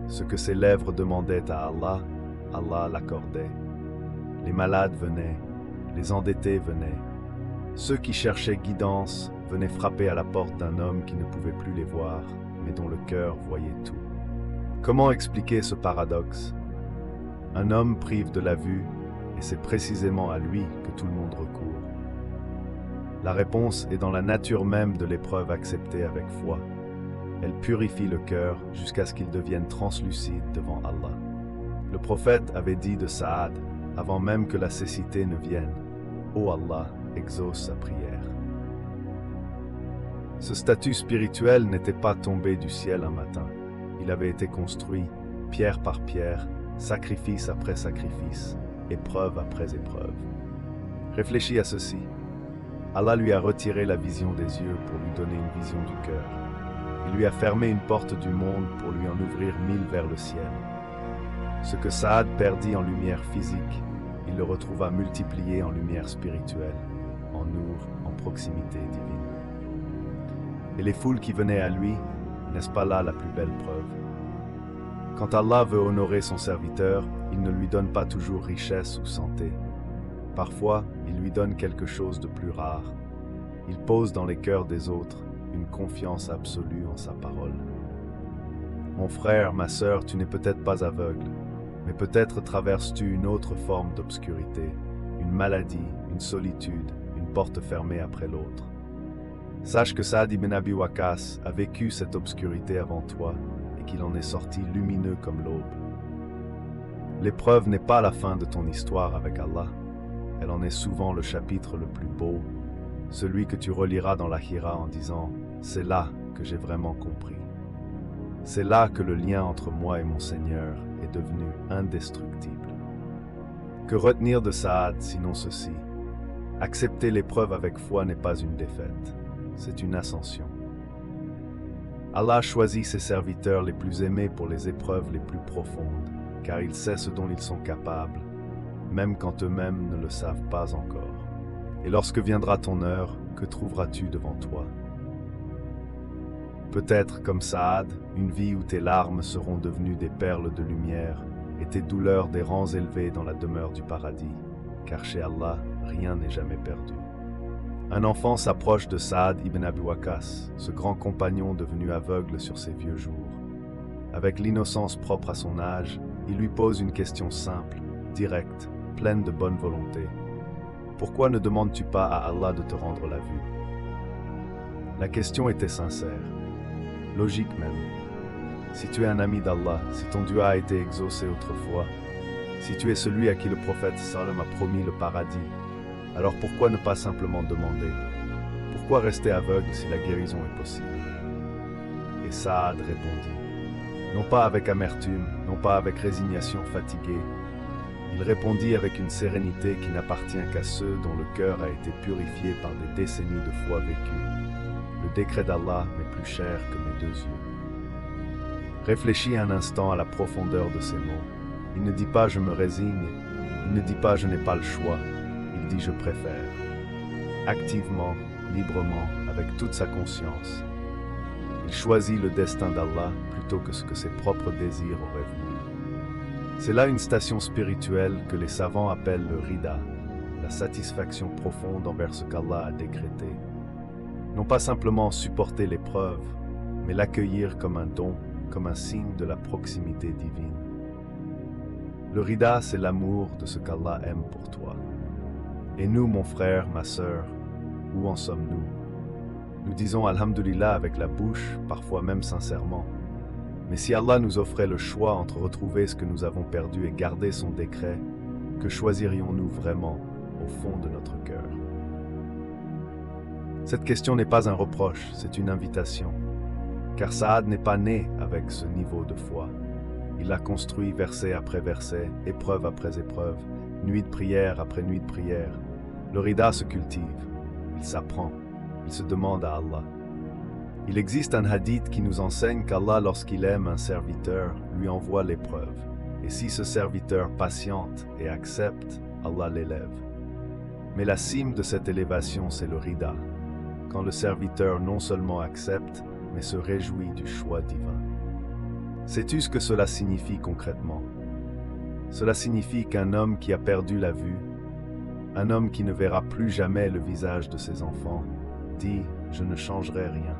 Ce que ses lèvres demandaient à Allah, Allah l'accordait. Les malades venaient, les endettés venaient. Ceux qui cherchaient guidance venaient frapper à la porte d'un homme qui ne pouvait plus les voir, mais dont le cœur voyait tout. Comment expliquer ce paradoxe? Un homme prive de la vue, et c'est précisément à lui que tout le monde recourt. La réponse est dans la nature même de l'épreuve acceptée avec foi. Elle purifie le cœur jusqu'à ce qu'il devienne translucide devant Allah. Le prophète avait dit de Saad, avant même que la cécité ne vienne, Ô Allah, exauce sa prière. Ce statut spirituel n'était pas tombé du ciel un matin. Il avait été construit, pierre par pierre, sacrifice après sacrifice, épreuve après épreuve. Réfléchis à ceci. Allah lui a retiré la vision des yeux pour lui donner une vision du cœur. Il lui a fermé une porte du monde pour lui en ouvrir 1000 vers le ciel. Ce que Saad perdit en lumière physique, il le retrouva multiplié en lumière spirituelle, en nour, en proximité divine. Et les foules qui venaient à lui, n'est-ce pas là la plus belle preuve? Quand Allah veut honorer son serviteur, il ne lui donne pas toujours richesse ou santé. Parfois, il lui donne quelque chose de plus rare. Il pose dans les cœurs des autres une confiance absolue en sa parole. Mon frère, ma sœur, tu n'es peut-être pas aveugle, mais peut-être traverses-tu une autre forme d'obscurité, une maladie, une solitude, une porte fermée après l'autre. Sache que Saad ibn Abi Waqqas a vécu cette obscurité avant toi et qu'il en est sorti lumineux comme l'aube. L'épreuve n'est pas la fin de ton histoire avec Allah. Elle en est souvent le chapitre le plus beau, celui que tu reliras dans l'Akhira en disant « C'est là que j'ai vraiment compris. C'est là que le lien entre moi et mon Seigneur est devenu indestructible. » Que retenir de Saad sinon ceci? Accepter l'épreuve avec foi n'est pas une défaite, c'est une ascension. Allah choisit ses serviteurs les plus aimés pour les épreuves les plus profondes, car il sait ce dont ils sont capables, même quand eux-mêmes ne le savent pas encore. Et lorsque viendra ton heure, que trouveras-tu devant toi? Peut-être, comme Saad, une vie où tes larmes seront devenues des perles de lumière et tes douleurs des rangs élevés dans la demeure du paradis, car chez Allah, rien n'est jamais perdu. Un enfant s'approche de Saad ibn Abi Waqqas, ce grand compagnon devenu aveugle sur ses vieux jours. Avec l'innocence propre à son âge, il lui pose une question simple, directe, pleine de bonne volonté. Pourquoi ne demandes-tu pas à Allah de te rendre la vue? La question était sincère, logique même. Si tu es un ami d'Allah, si ton dua a été exaucé autrefois, si tu es celui à qui le prophète Sallam a promis le paradis, alors pourquoi ne pas simplement demander? Pourquoi rester aveugle si la guérison est possible? Et Saad répondit, non pas avec amertume, non pas avec résignation fatiguée. Il répondit avec une sérénité qui n'appartient qu'à ceux dont le cœur a été purifié par des décennies de foi vécues. Le décret d'Allah m'est plus cher que mes 2 yeux. Réfléchis un instant à la profondeur de ces mots. Il ne dit pas « je me résigne », il ne dit pas « je n'ai pas le choix », il dit « je préfère ». Activement, librement, avec toute sa conscience. Il choisit le destin d'Allah plutôt que ce que ses propres désirs auraient voulu. C'est là une station spirituelle que les savants appellent le rida, la satisfaction profonde envers ce qu'Allah a décrété. Non pas simplement supporter l'épreuve, mais l'accueillir comme un don, comme un signe de la proximité divine. Le rida, c'est l'amour de ce qu'Allah aime pour toi. Et nous, mon frère, ma sœur, où en sommes-nous? Nous disons Alhamdulillah avec la bouche, parfois même sincèrement. Mais si Allah nous offrait le choix entre retrouver ce que nous avons perdu et garder son décret, que choisirions-nous vraiment au fond de notre cœur? Cette question n'est pas un reproche, c'est une invitation. Car Saad n'est pas né avec ce niveau de foi. Il l'a construit verset après verset, épreuve après épreuve, nuit de prière après nuit de prière. Le rida se cultive, il s'apprend, il se demande à Allah. Il existe un hadith qui nous enseigne qu'Allah, lorsqu'il aime un serviteur, lui envoie l'épreuve. Et si ce serviteur patiente et accepte, Allah l'élève. Mais la cime de cette élévation, c'est le rida, quand le serviteur non seulement accepte, mais se réjouit du choix divin. Sais-tu ce que cela signifie concrètement? Cela signifie qu'un homme qui a perdu la vue, un homme qui ne verra plus jamais le visage de ses enfants, dit « Je ne changerai rien ».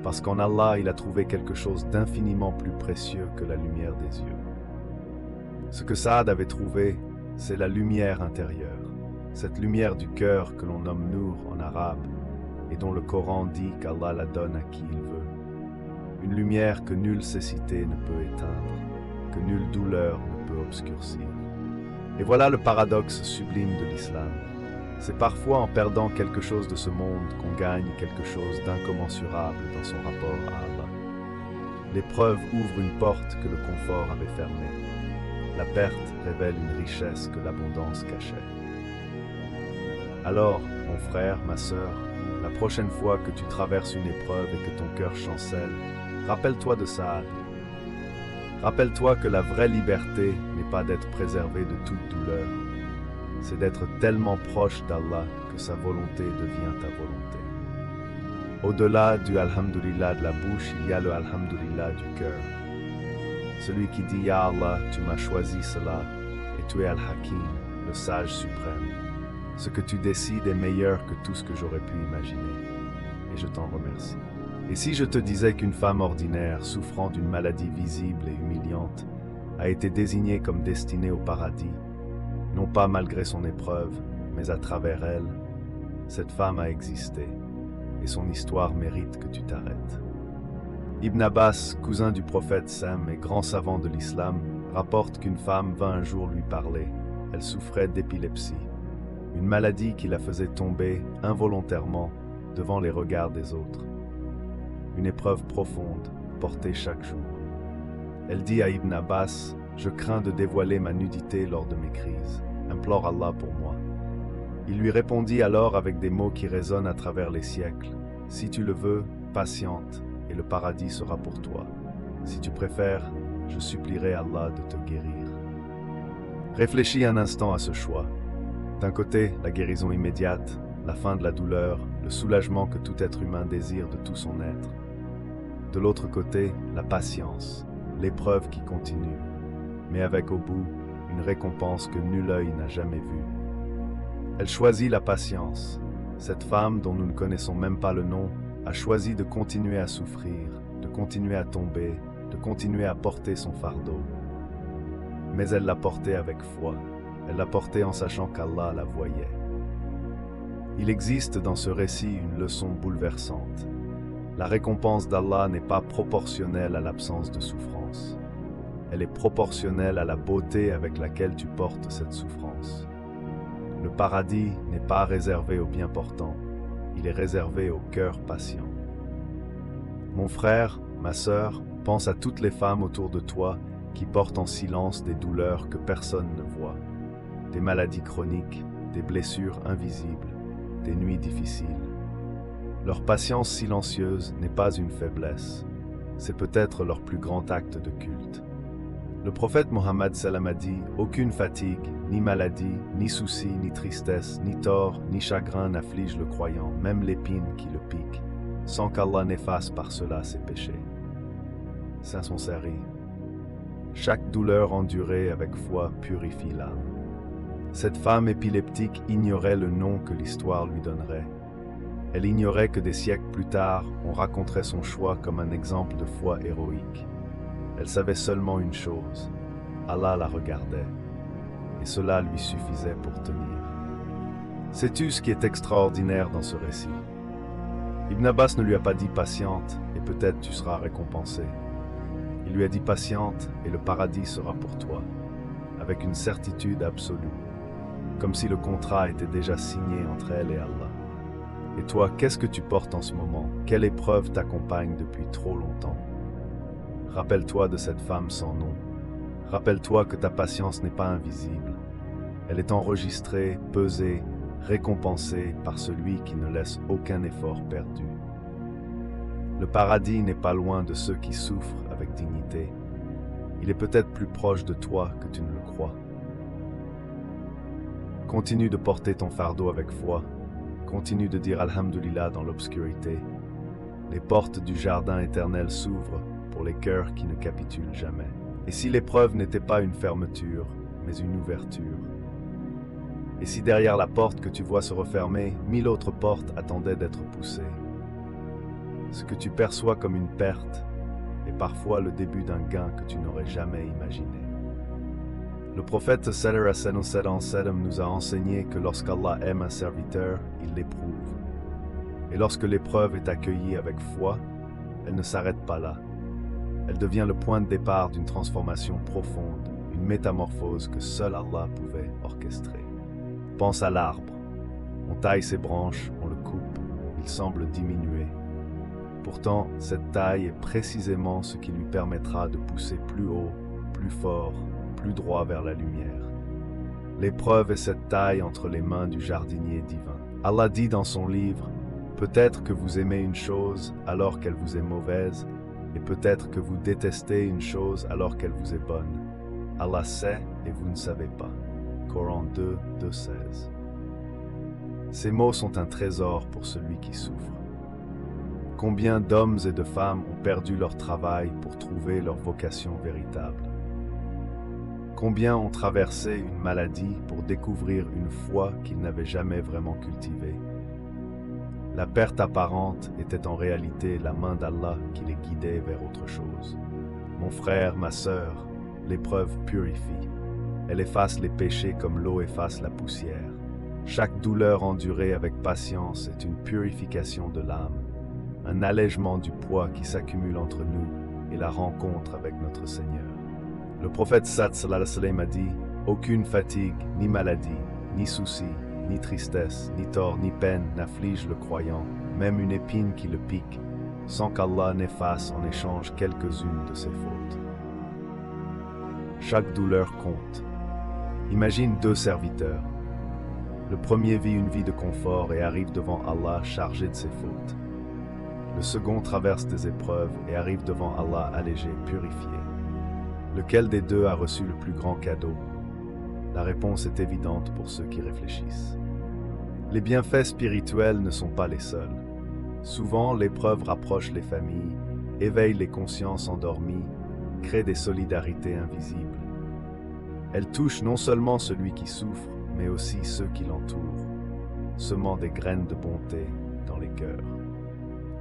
Parce qu'en Allah, il a trouvé quelque chose d'infiniment plus précieux que la lumière des yeux. Ce que Saad avait trouvé, c'est la lumière intérieure, cette lumière du cœur que l'on nomme Nour en arabe, et dont le Coran dit qu'Allah la donne à qui il veut. Une lumière que nulle cécité ne peut éteindre, que nulle douleur ne peut obscurcir. Et voilà le paradoxe sublime de l'islam. C'est parfois en perdant quelque chose de ce monde qu'on gagne quelque chose d'incommensurable dans son rapport à Allah. L'épreuve ouvre une porte que le confort avait fermée. La perte révèle une richesse que l'abondance cachait. Alors, mon frère, ma sœur, la prochaine fois que tu traverses une épreuve et que ton cœur chancelle, rappelle-toi de Saad. Rappelle-toi que la vraie liberté n'est pas d'être préservé de toute douleur, c'est d'être tellement proche d'Allah que sa volonté devient ta volonté. Au-delà du Alhamdulillah de la bouche, il y a le Alhamdulillah du cœur. Celui qui dit « Ya Allah, tu m'as choisi cela, et tu es Al-Hakim, le sage suprême. Ce que tu décides est meilleur que tout ce que j'aurais pu imaginer, et je t'en remercie. » Et si je te disais qu'une femme ordinaire, souffrant d'une maladie visible et humiliante, a été désignée comme destinée au paradis, non pas malgré son épreuve, mais à travers elle, cette femme a existé, et son histoire mérite que tu t'arrêtes. Ibn Abbas, cousin du prophète Sam et grand savant de l'islam, rapporte qu'une femme vint un jour lui parler. Elle souffrait d'épilepsie, une maladie qui la faisait tomber involontairement devant les regards des autres. Une épreuve profonde, portée chaque jour. Elle dit à Ibn Abbas, « Je crains de dévoiler ma nudité lors de mes crises. Implore Allah pour moi. » Il lui répondit alors avec des mots qui résonnent à travers les siècles. « Si tu le veux, patiente, et le paradis sera pour toi. Si tu préfères, je supplierai Allah de te guérir. » Réfléchis un instant à ce choix. D'un côté, la guérison immédiate, la fin de la douleur, le soulagement que tout être humain désire de tout son être. De l'autre côté, la patience, l'épreuve qui continue, mais avec au bout une récompense que nul œil n'a jamais vue. Elle choisit la patience. Cette femme, dont nous ne connaissons même pas le nom, a choisi de continuer à souffrir, de continuer à tomber, de continuer à porter son fardeau. Mais elle l'a porté avec foi. Elle l'a porté en sachant qu'Allah la voyait. Il existe dans ce récit une leçon bouleversante. La récompense d'Allah n'est pas proportionnelle à l'absence de souffrance. Elle est proportionnelle à la beauté avec laquelle tu portes cette souffrance. Le paradis n'est pas réservé aux bien portants, il est réservé aux cœurs patients. Mon frère, ma sœur, pense à toutes les femmes autour de toi qui portent en silence des douleurs que personne ne voit, des maladies chroniques, des blessures invisibles, des nuits difficiles. Leur patience silencieuse n'est pas une faiblesse, c'est peut-être leur plus grand acte de culte. Le prophète Mohammed sallam a dit « Aucune fatigue, ni maladie, ni souci, ni tristesse, ni tort, ni chagrin n'afflige le croyant, même l'épine qui le pique, sans qu'Allah n'efface par cela ses péchés. » Saint son série. Chaque douleur endurée avec foi purifie l'âme. Cette femme épileptique ignorait le nom que l'histoire lui donnerait. Elle ignorait que des siècles plus tard, on raconterait son choix comme un exemple de foi héroïque. Elle savait seulement une chose, Allah la regardait, et cela lui suffisait pour tenir. Sais-tu ce qui est extraordinaire dans ce récit? Ibn Abbas ne lui a pas dit patiente, et peut-être tu seras récompensé. Il lui a dit patiente, et le paradis sera pour toi, avec une certitude absolue, comme si le contrat était déjà signé entre elle et Allah. Et toi, qu'est-ce que tu portes en ce moment? Quelle épreuve t'accompagne depuis trop longtemps? Rappelle-toi de cette femme sans nom. Rappelle-toi que ta patience n'est pas invisible. Elle est enregistrée, pesée, récompensée par celui qui ne laisse aucun effort perdu. Le paradis n'est pas loin de ceux qui souffrent avec dignité. Il est peut-être plus proche de toi que tu ne le crois. Continue de porter ton fardeau avec foi. Continue de dire Alhamdulillah dans l'obscurité. Les portes du jardin éternel s'ouvrent pour les cœurs qui ne capitulent jamais. Et si l'épreuve n'était pas une fermeture, mais une ouverture? Et si derrière la porte que tu vois se refermer, 1000 autres portes attendaient d'être poussées? Ce que tu perçois comme une perte est parfois le début d'un gain que tu n'aurais jamais imaginé. Le prophète sallallahu alayhi wa sallam nous a enseigné que lorsqu'Allah aime un serviteur, il l'éprouve. Et lorsque l'épreuve est accueillie avec foi, elle ne s'arrête pas là. Elle devient le point de départ d'une transformation profonde, une métamorphose que seul Allah pouvait orchestrer. Pense à l'arbre. On taille ses branches, on le coupe, il semble diminuer. Pourtant, cette taille est précisément ce qui lui permettra de pousser plus haut, plus fort, plus droit vers la lumière. L'épreuve est cette taille entre les mains du jardinier divin. Allah dit dans son livre, « Peut-être que vous aimez une chose alors qu'elle vous est mauvaise, et peut-être que vous détestez une chose alors qu'elle vous est bonne. Allah sait et vous ne savez pas. » Coran 2, 2:16. Ces mots sont un trésor pour celui qui souffre. Combien d'hommes et de femmes ont perdu leur travail pour trouver leur vocation véritable? Combien ont traversé une maladie pour découvrir une foi qu'ils n'avaient jamais vraiment cultivée? La perte apparente était en réalité la main d'Allah qui les guidait vers autre chose. Mon frère, ma sœur, l'épreuve purifie. Elle efface les péchés comme l'eau efface la poussière. Chaque douleur endurée avec patience est une purification de l'âme, un allègement du poids qui s'accumule entre nous et la rencontre avec notre Seigneur. Le prophète sallallahu alayhi wa sallam a dit « Aucune fatigue, ni maladie, ni souci, ni tristesse, ni tort, ni peine n'afflige le croyant, même une épine qui le pique, sans qu'Allah n'efface en échange quelques-unes de ses fautes. » Chaque douleur compte. Imagine deux serviteurs. Le premier vit une vie de confort et arrive devant Allah chargé de ses fautes. Le second traverse des épreuves et arrive devant Allah allégé, purifié. Lequel des deux a reçu le plus grand cadeau? La réponse est évidente pour ceux qui réfléchissent. Les bienfaits spirituels ne sont pas les seuls. Souvent, l'épreuve rapproche les familles, éveille les consciences endormies, crée des solidarités invisibles. Elle touche non seulement celui qui souffre, mais aussi ceux qui l'entourent, semant des graines de bonté dans les cœurs.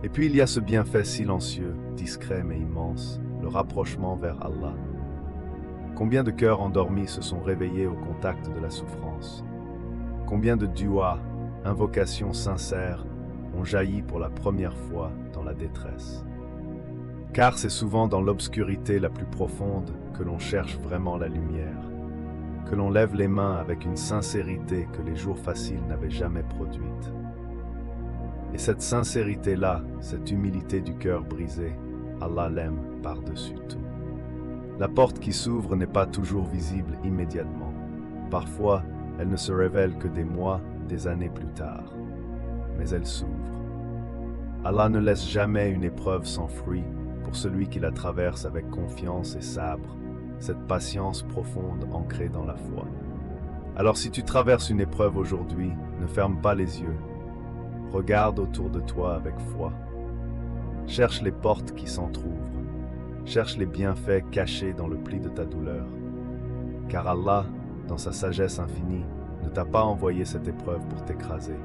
Et puis il y a ce bienfait silencieux, discret mais immense, le rapprochement vers Allah. Combien de cœurs endormis se sont réveillés au contact de la souffrance? Combien de duas, invocations sincères, ont jailli pour la première fois dans la détresse? Car c'est souvent dans l'obscurité la plus profonde que l'on cherche vraiment la lumière, que l'on lève les mains avec une sincérité que les jours faciles n'avaient jamais produite. Et cette sincérité-là, cette humilité du cœur brisé, Allah l'aime par-dessus tout. La porte qui s'ouvre n'est pas toujours visible immédiatement. Parfois, elle ne se révèle que des mois, des années plus tard. Mais elle s'ouvre. Allah ne laisse jamais une épreuve sans fruit pour celui qui la traverse avec confiance et sabre, cette patience profonde ancrée dans la foi. Alors si tu traverses une épreuve aujourd'hui, ne ferme pas les yeux. Regarde autour de toi avec foi. Cherche les portes qui s'entr'ouvrent. Cherche les bienfaits cachés dans le pli de ta douleur. Car Allah, dans sa sagesse infinie, ne t'a pas envoyé cette épreuve pour t'écraser.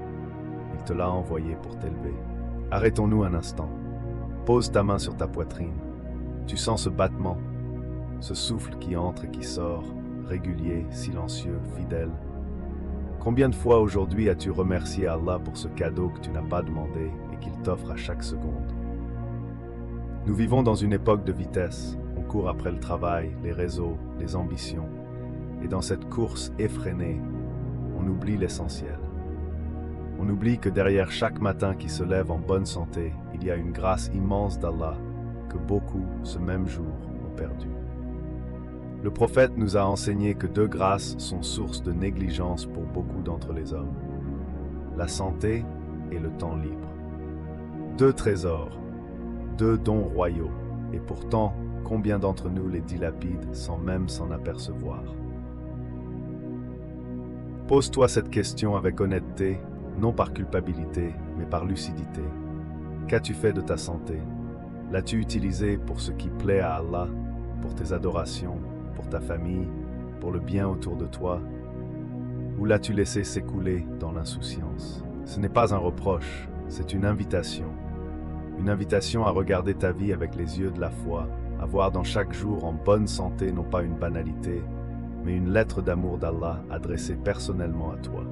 Il te l'a envoyé pour t'élever. Arrêtons-nous un instant. Pose ta main sur ta poitrine. Tu sens ce battement, ce souffle qui entre et qui sort, régulier, silencieux, fidèle. Combien de fois aujourd'hui as-tu remercié Allah pour ce cadeau que tu n'as pas demandé et qu'il t'offre à chaque seconde? Nous vivons dans une époque de vitesse. On court après le travail, les réseaux, les ambitions. Et dans cette course effrénée, on oublie l'essentiel. On oublie que derrière chaque matin qui se lève en bonne santé, il y a une grâce immense d'Allah que beaucoup, ce même jour, ont perdue. Le prophète nous a enseigné que deux grâces sont source de négligence pour beaucoup d'entre les hommes. La santé et le temps libre. Deux trésors, deux dons royaux, et pourtant, combien d'entre nous les dilapident sans même s'en apercevoir? Pose-toi cette question avec honnêteté, non par culpabilité, mais par lucidité. Qu'as-tu fait de ta santé? L'as-tu utilisée pour ce qui plaît à Allah, pour tes adorations, pour ta famille, pour le bien autour de toi? Ou l'as-tu laissé s'écouler dans l'insouciance? Ce n'est pas un reproche, c'est une invitation. Une invitation à regarder ta vie avec les yeux de la foi, à voir dans chaque jour en bonne santé non pas une banalité, mais une lettre d'amour d'Allah adressée personnellement à toi.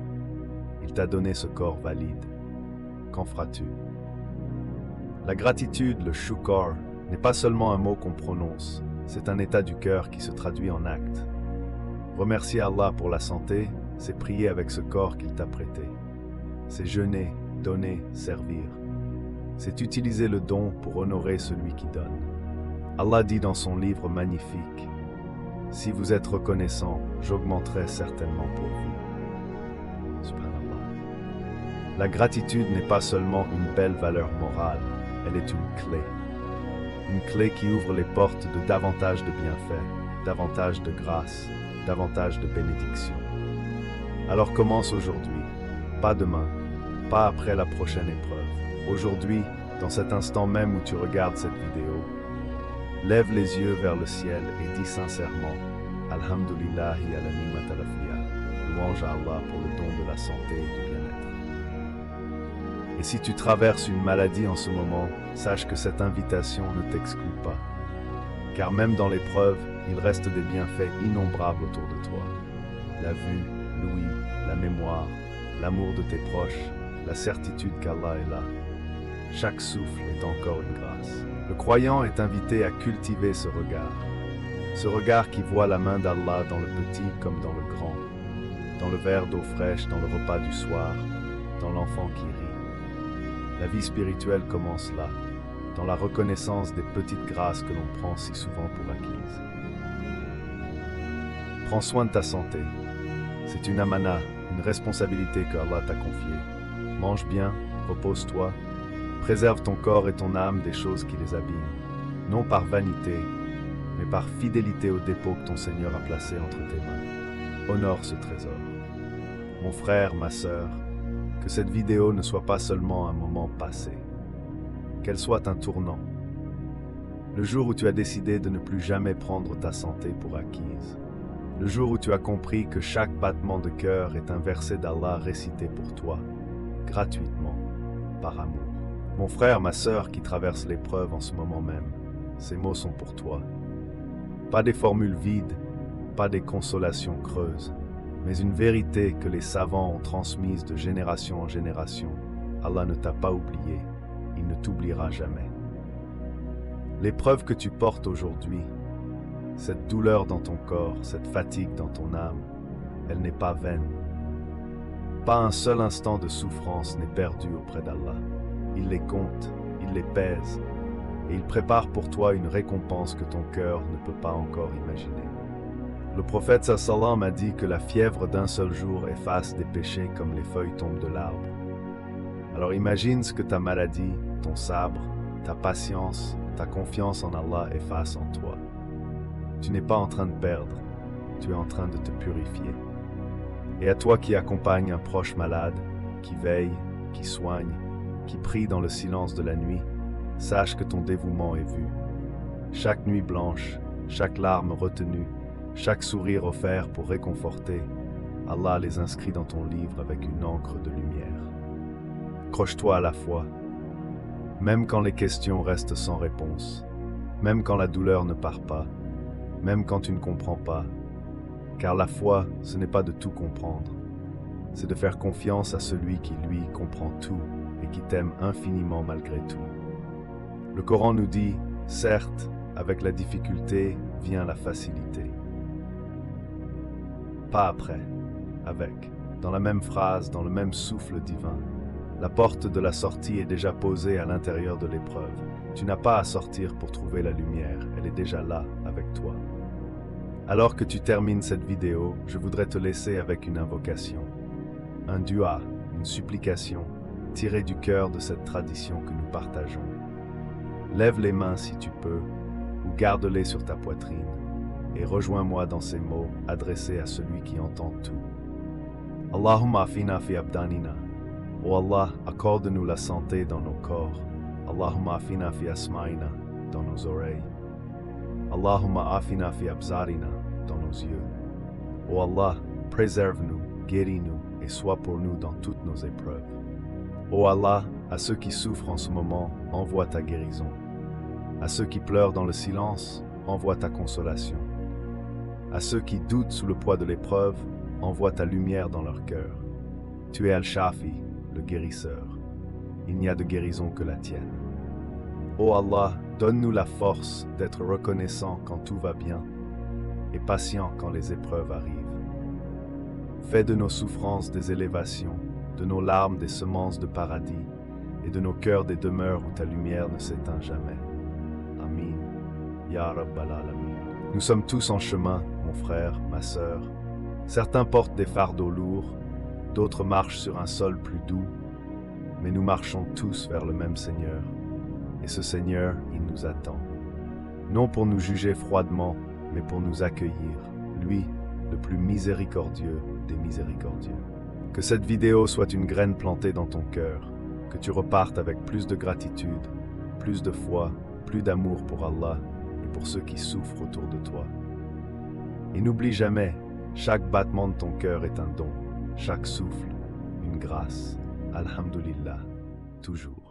Il t'a donné ce corps valide. Qu'en feras-tu? La gratitude, le shukr, n'est pas seulement un mot qu'on prononce, c'est un état du cœur qui se traduit en actes. Remercier Allah pour la santé, c'est prier avec ce corps qu'il t'a prêté. c'est jeûner, donner, servir. C'est utiliser le don pour honorer celui qui donne. Allah dit dans son livre magnifique, « Si vous êtes reconnaissant, j'augmenterai certainement pour vous. » Subhanallah. La gratitude n'est pas seulement une belle valeur morale, elle est une clé. Une clé qui ouvre les portes de davantage de bienfaits, davantage de grâce, davantage de bénédictions. Alors commence aujourd'hui, pas demain, pas après la prochaine épreuve. Aujourd'hui, dans cet instant même où tu regardes cette vidéo, lève les yeux vers le ciel et dis sincèrement Alhamdulillahi ala ni'mat al-afiya, louange à Allah pour le don de la santé et du bien-être. Et si tu traverses une maladie en ce moment, sache que cette invitation ne t'exclut pas. Car même dans l'épreuve, il reste des bienfaits innombrables autour de toi. La vue, l'ouïe, la mémoire, l'amour de tes proches, la certitude qu'Allah est là. Chaque souffle est encore une grâce. Le croyant est invité à cultiver ce regard qui voit la main d'Allah dans le petit comme dans le grand, dans le verre d'eau fraîche, dans le repas du soir, dans l'enfant qui rit. La vie spirituelle commence là, dans la reconnaissance des petites grâces que l'on prend si souvent pour acquises. Prends soin de ta santé. C'est une amana, une responsabilité que Allah t'a confiée. Mange bien, repose-toi, préserve ton corps et ton âme des choses qui les abîment, non par vanité, mais par fidélité au dépôt que ton Seigneur a placé entre tes mains. Honore ce trésor. Mon frère, ma sœur, que cette vidéo ne soit pas seulement un moment passé, qu'elle soit un tournant. Le jour où tu as décidé de ne plus jamais prendre ta santé pour acquise. Le jour où tu as compris que chaque battement de cœur est un verset d'Allah récité pour toi, gratuitement, par amour. Mon frère, ma sœur qui traverse l'épreuve en ce moment même, ces mots sont pour toi. Pas des formules vides, pas des consolations creuses, mais une vérité que les savants ont transmise de génération en génération. Allah ne t'a pas oublié, il ne t'oubliera jamais. L'épreuve que tu portes aujourd'hui, cette douleur dans ton corps, cette fatigue dans ton âme, elle n'est pas vaine. Pas un seul instant de souffrance n'est perdu auprès d'Allah. Il les compte, il les pèse, et il prépare pour toi une récompense que ton cœur ne peut pas encore imaginer. Le prophète sallam a dit que la fièvre d'un seul jour efface des péchés comme les feuilles tombent de l'arbre. Alors imagine ce que ta maladie, ton sabre, ta patience, ta confiance en Allah effacent en toi. Tu n'es pas en train de perdre, tu es en train de te purifier. Et à toi qui accompagne un proche malade, qui veille, qui soigne, qui prie dans le silence de la nuit, sache que ton dévouement est vu. Chaque nuit blanche, chaque larme retenue, chaque sourire offert pour réconforter, Allah les inscrit dans ton livre avec une encre de lumière. Accroche-toi à la foi, même quand les questions restent sans réponse, même quand la douleur ne part pas, même quand tu ne comprends pas, car la foi, ce n'est pas de tout comprendre, c'est de faire confiance à celui qui, lui, comprend tout et qui t'aime infiniment malgré tout. Le Coran nous dit, certes, avec la difficulté vient la facilité. Pas après, avec, dans la même phrase, dans le même souffle divin. La porte de la sortie est déjà posée à l'intérieur de l'épreuve. Tu n'as pas à sortir pour trouver la lumière, elle est déjà là, avec toi. Alors que tu termines cette vidéo, je voudrais te laisser avec une invocation. Un dua, une supplication, tirée du cœur de cette tradition que nous partageons. Lève les mains si tu peux, ou garde-les sur ta poitrine, et rejoins-moi dans ces mots adressés à celui qui entend tout. Allahumma afina fi abdanina. Ô Allah, accorde-nous la santé dans nos corps. Allahumma afina fi asma'ina, dans nos oreilles. Allahumma afina fi absarina, dans nos yeux. Ô Allah, préserve-nous, guéris-nous et sois pour nous dans toutes nos épreuves. Ô Allah, à ceux qui souffrent en ce moment, envoie ta guérison. À ceux qui pleurent dans le silence, envoie ta consolation. À ceux qui doutent sous le poids de l'épreuve, envoie ta lumière dans leur cœur. Tu es Al-Shafi, le guérisseur. Il n'y a de guérison que la tienne. Ô Allah, donne-nous la force d'être reconnaissant quand tout va bien et patient quand les épreuves arrivent. Fais de nos souffrances des élévations de nos larmes des semences de paradis, et de nos cœurs des demeures où ta lumière ne s'éteint jamais. Amin. Ya Rabbal Alamin. Nous sommes tous en chemin, mon frère, ma sœur. Certains portent des fardeaux lourds, d'autres marchent sur un sol plus doux, mais nous marchons tous vers le même Seigneur. Et ce Seigneur, il nous attend. Non pour nous juger froidement, mais pour nous accueillir, lui, le plus miséricordieux des miséricordieux. Que cette vidéo soit une graine plantée dans ton cœur, que tu repartes avec plus de gratitude, plus de foi, plus d'amour pour Allah et pour ceux qui souffrent autour de toi. Et n'oublie jamais, chaque battement de ton cœur est un don, chaque souffle, une grâce. Alhamdulillah, toujours.